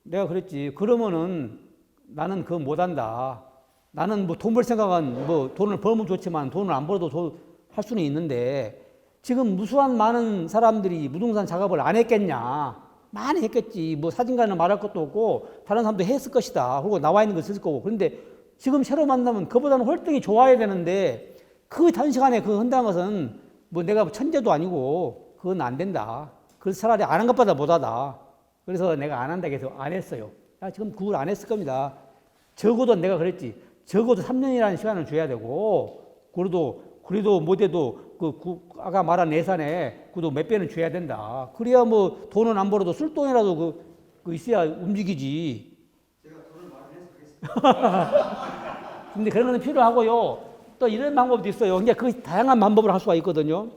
내가 그랬지. 그러면은 나는 그거 못 한다. 나는 뭐 돈 벌 생각은 뭐 돈을 벌면 좋지만 돈을 안 벌어도 할 수는 있는데 지금 무수한 많은 사람들이 무등산 작업을 안 했겠냐. 많이 했겠지. 뭐 사진가는 말할 것도 없고 다른 사람도 했을 것이다. 그리고 나와 있는 거 있을 거고. 그런데 지금 새로 만나면 그보다는 훨등이 좋아야 되는데 그 단시간에 그거 한다는 것은 뭐 내가 천재도 아니고 그건 안 된다. 그래서 차라리 안 한 것보다 못하다. 그래서 내가 안 한다고 해서 안 했어요. 지금 그걸 안 했을 겁니다. 적어도 내가 그랬지. 적어도 3년이라는 시간을 줘야 되고 그래도 못해도 아까 말한 예산에 그도 몇 배는 줘야 된다. 그래야 뭐 돈은 안 벌어도 술돈이라도 그 있어야 움직이지.
제가 돈을 많이 해서
근데 그런 거는 필요하고요. 또 이런 방법도 있어요. 그러니까 그 다양한 방법을 할 수가 있거든요.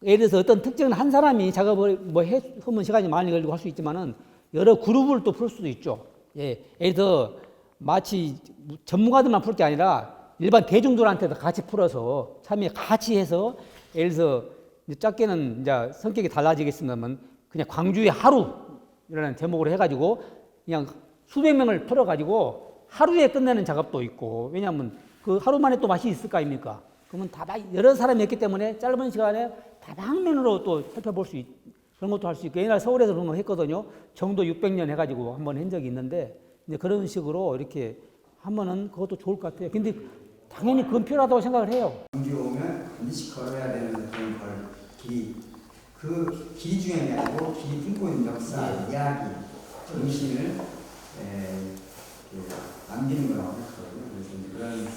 예를 들어서 어떤 특정한 한 사람이 작업을 하면 시간이 많이 걸리고 할 수 있지만은 여러 그룹을 또 풀 수도 있죠. 예. 예를 들어 마치 전문가들만 풀 게 아니라 일반 대중들한테도 같이 풀어서 참여 같이 해서 예를 들어서 작게는 이제 성격이 달라지겠습니다만 그냥 광주의 하루라는 제목으로 해가지고 그냥 수백 명을 풀어가지고 하루에 끝내는 작업도 있고 왜냐하면 그 하루 만에 또 맛이 있을 거 아닙니까? 그러면 여러 사람이 했기 때문에 짧은 시간에 다방면으로 또 살펴볼 수 그런 것도 할 수 있고 옛날 서울에서 그런 거 했거든요. 정도 600년 해가지고 한번 한 적이 있는데 이제 그런 식으로 이렇게 하면은 그것도 좋을 것 같아요. 근데 당연히 그건 필요하다고 생각을 해요.
광주 오면 반드시 걸어야 되는 그런 길이 그 길이 중요한 게 아니고 길이 품고 있는 역사, 이야기, 정신을 남기는 거라고 생각하거든요. 그래서 그런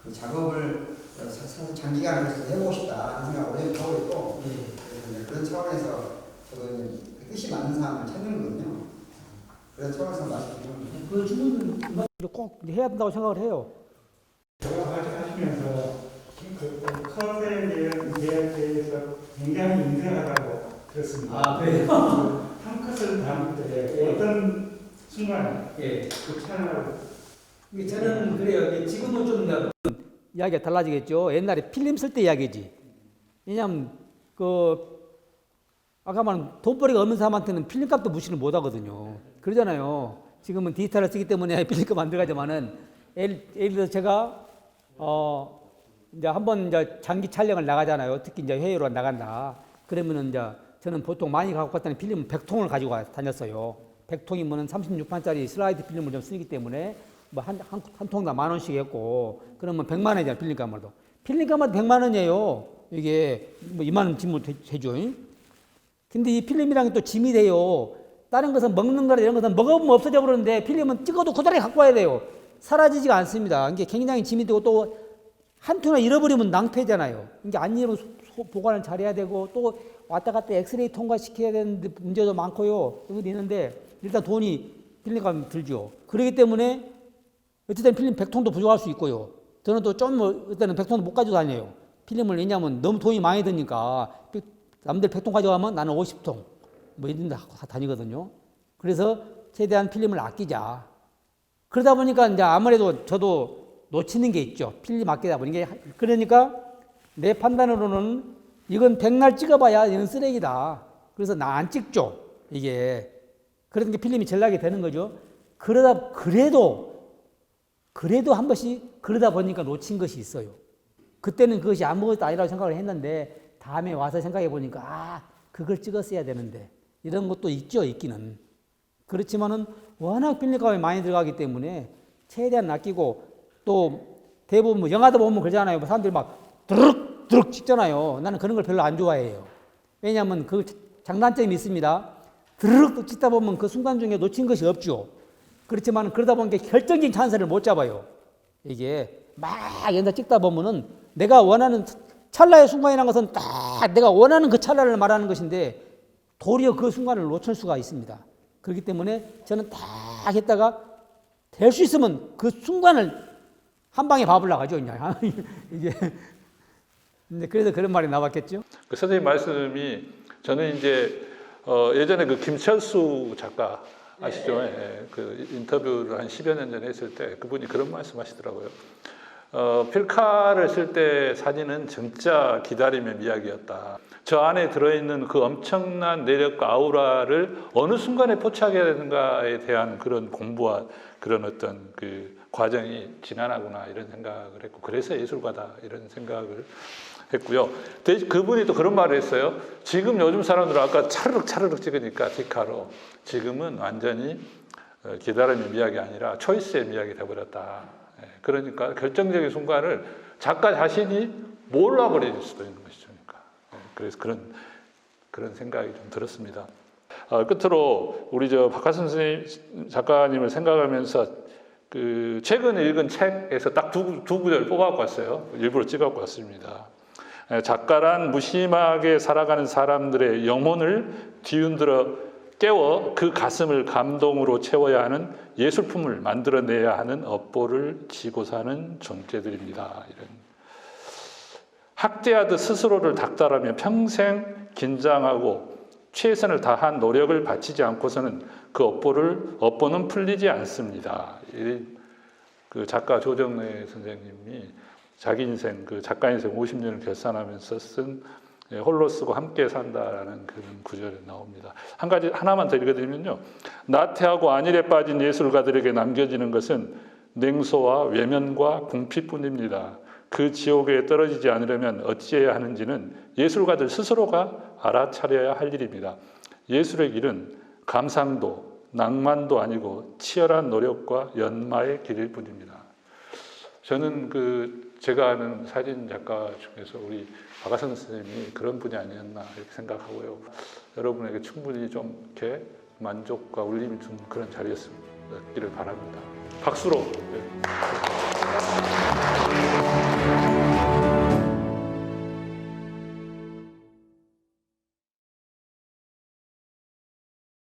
그 작업을 장기간을 해보고 싶다 하는 생각을 하고 있고 그래서 그런 차원에서 저도 뜻이 맞는 사람을 찾는 거거든요. 그래서 차원에서 말씀드리는
그 주문은 꼭 해야 된다고 생각을 해요.
제가 하시면서 그 컷에 대해서 굉장히 인정하다고 들었습니다.
그래요?
한 컷을 담을 때 어떤 순간
예.
그 촬영을
저는 그래요. 지금은 좀 이야기가 달라지겠죠. 옛날에 필름 쓸 때 이야기지. 왜냐하면 아까 말한 돈벌이가 없는 사람한테는 필름값도 무시를 못 하거든요. 그러잖아요. 지금은 디지털을 쓰기 때문에 필름값 안 들어가지만은 예를 들어서 제가 이제 한번 이제 장기 촬영을 나가잖아요. 특히 이제 해외로 나간다. 그러면은 이제 저는 보통 많이 갖고 갔다는 필름 100통을 가지고 다녔어요. 100통이면은 36판짜리 슬라이드 필름을 좀 쓰기 때문에 뭐 한 통당 10,000원씩 했고, 그러면 100만 원이잖아요. 필름값마다. 필름값마다 100만 원이에요. 이게 뭐 2만 원 짐을 해줘. 근데 이 필름이랑 또 짐이 돼요. 다른 것은 먹는 거라 이런 것은 먹으면 없어져 버리는데 필름은 찍어도 그대로 갖고 와야 돼요. 사라지지가 않습니다. 이게 굉장히 짐이 되고 또 한 통이나 잃어버리면 낭패잖아요. 이게 안 잃으면 보관을 잘해야 되고 또 왔다 갔다 엑스레이 통과시켜야 되는데 문제도 많고요. 여기도 있는데 일단 돈이 필름값이 들죠. 그렇기 때문에 어쨌든 필름 100통도 부족할 수 있고요. 저는 또 좀 어때는 100통도 못 가지고 다녀요. 필름을 왜냐하면 너무 돈이 많이 드니까 남들 100통 가져가면 나는 50통 뭐 이런 데 다니거든요. 그래서 최대한 필름을 아끼자. 그러다 보니까 이제 아무래도 저도 놓치는 게 있죠. 필름 아끼다 보니까. 그러니까 내 판단으로는 이건 백날 찍어봐야 이건 쓰레기다. 그래서 나 안 찍죠. 이게. 그러니까 필름이 전락이 되는 거죠. 그래도 한 번씩 그러다 보니까 놓친 것이 있어요. 그때는 그것이 아무것도 아니라고 생각을 했는데 다음에 와서 생각해 보니까 그걸 찍었어야 되는데 이런 것도 있죠. 있기는. 그렇지만은 워낙 필름값이 많이 들어가기 때문에 최대한 아끼고 또 대부분 뭐 영화도 보면 그러잖아요. 사람들이 막 드르륵 찍잖아요. 나는 그런 걸 별로 안 좋아해요. 왜냐하면 그 장단점이 있습니다. 드르륵 찍다 보면 그 순간 중에 놓친 것이 없죠. 그렇지만 그러다 보니까 결정적인 찬스를 못 잡아요. 이게 막 연사 찍다 보면은 내가 원하는 찰나의 순간이라는 것은 딱 내가 원하는 그 찰나를 말하는 것인데 도리어 그 순간을 놓칠 수가 있습니다. 그렇기 때문에 저는 딱 했다가 될 수 있으면 그 순간을 한 방에 밥을 나가죠. 이게 그래서 그런 말이 나왔겠죠.
그 선생님 말씀이 저는 이제 예전에 그 김철수 작가 아시죠? 예, 그 인터뷰를 한 10여 년 전에 했을 때 그분이 그런 말씀하시더라고요. 필카를 쓸 때 사진은 진짜 기다림의 미학이었다. 저 안에 들어있는 그 엄청난 내력과 아우라를 어느 순간에 포착해야 되는가에 대한 그런 공부와 그런 어떤 그 과정이 지난하구나 이런 생각을 했고, 그래서 예술가다 이런 생각을 했고요. 그분이 또 그런 말을 했어요. 지금 요즘 사람들은 아까 차르륵 찍으니까 디카로 지금은 완전히 기다림의 미학이 아니라 초이스의 미학이 되어버렸다. 그러니까 결정적인 순간을 작가 자신이 몰라버릴 수도 있는 것이죠. 그래서 그런 생각이 좀 들었습니다. 끝으로 우리 박하선 선생님 작가님을 생각하면서 그 최근에 읽은 책에서 딱 두 구절 뽑아갖고 왔어요. 일부러 찍어갖고 왔습니다. 작가란 무심하게 살아가는 사람들의 영혼을 뒤흔들어 깨워 그 가슴을 감동으로 채워야 하는 예술품을 만들어내야 하는 업보를 지고 사는 존재들입니다. 이런. 학대하듯 스스로를 닥달하며 평생 긴장하고 최선을 다한 노력을 바치지 않고서는 그 업보는 풀리지 않습니다. 그 작가 조정래 선생님이 자기 인생, 그 작가 인생 50년을 결산하면서 쓴 홀로 쓰고 함께 산다라는 그런 구절이 나옵니다. 하나만 더 읽어드리면요. 나태하고 안일에 빠진 예술가들에게 남겨지는 것은 냉소와 외면과 궁피뿐입니다. 그 지옥에 떨어지지 않으려면 어찌해야 하는지는 예술가들 스스로가 알아차려야 할 일입니다. 예술의 길은 감상도 낭만도 아니고 치열한 노력과 연마의 길일 뿐입니다. 저는 제가 아는 사진 작가 중에서 우리 박하선 선생님이 그런 분이 아니었나 이렇게 생각하고요. 여러분에게 충분히 좀 이렇게 만족과 울림이 준 그런 자리였기를 바랍니다. 박수로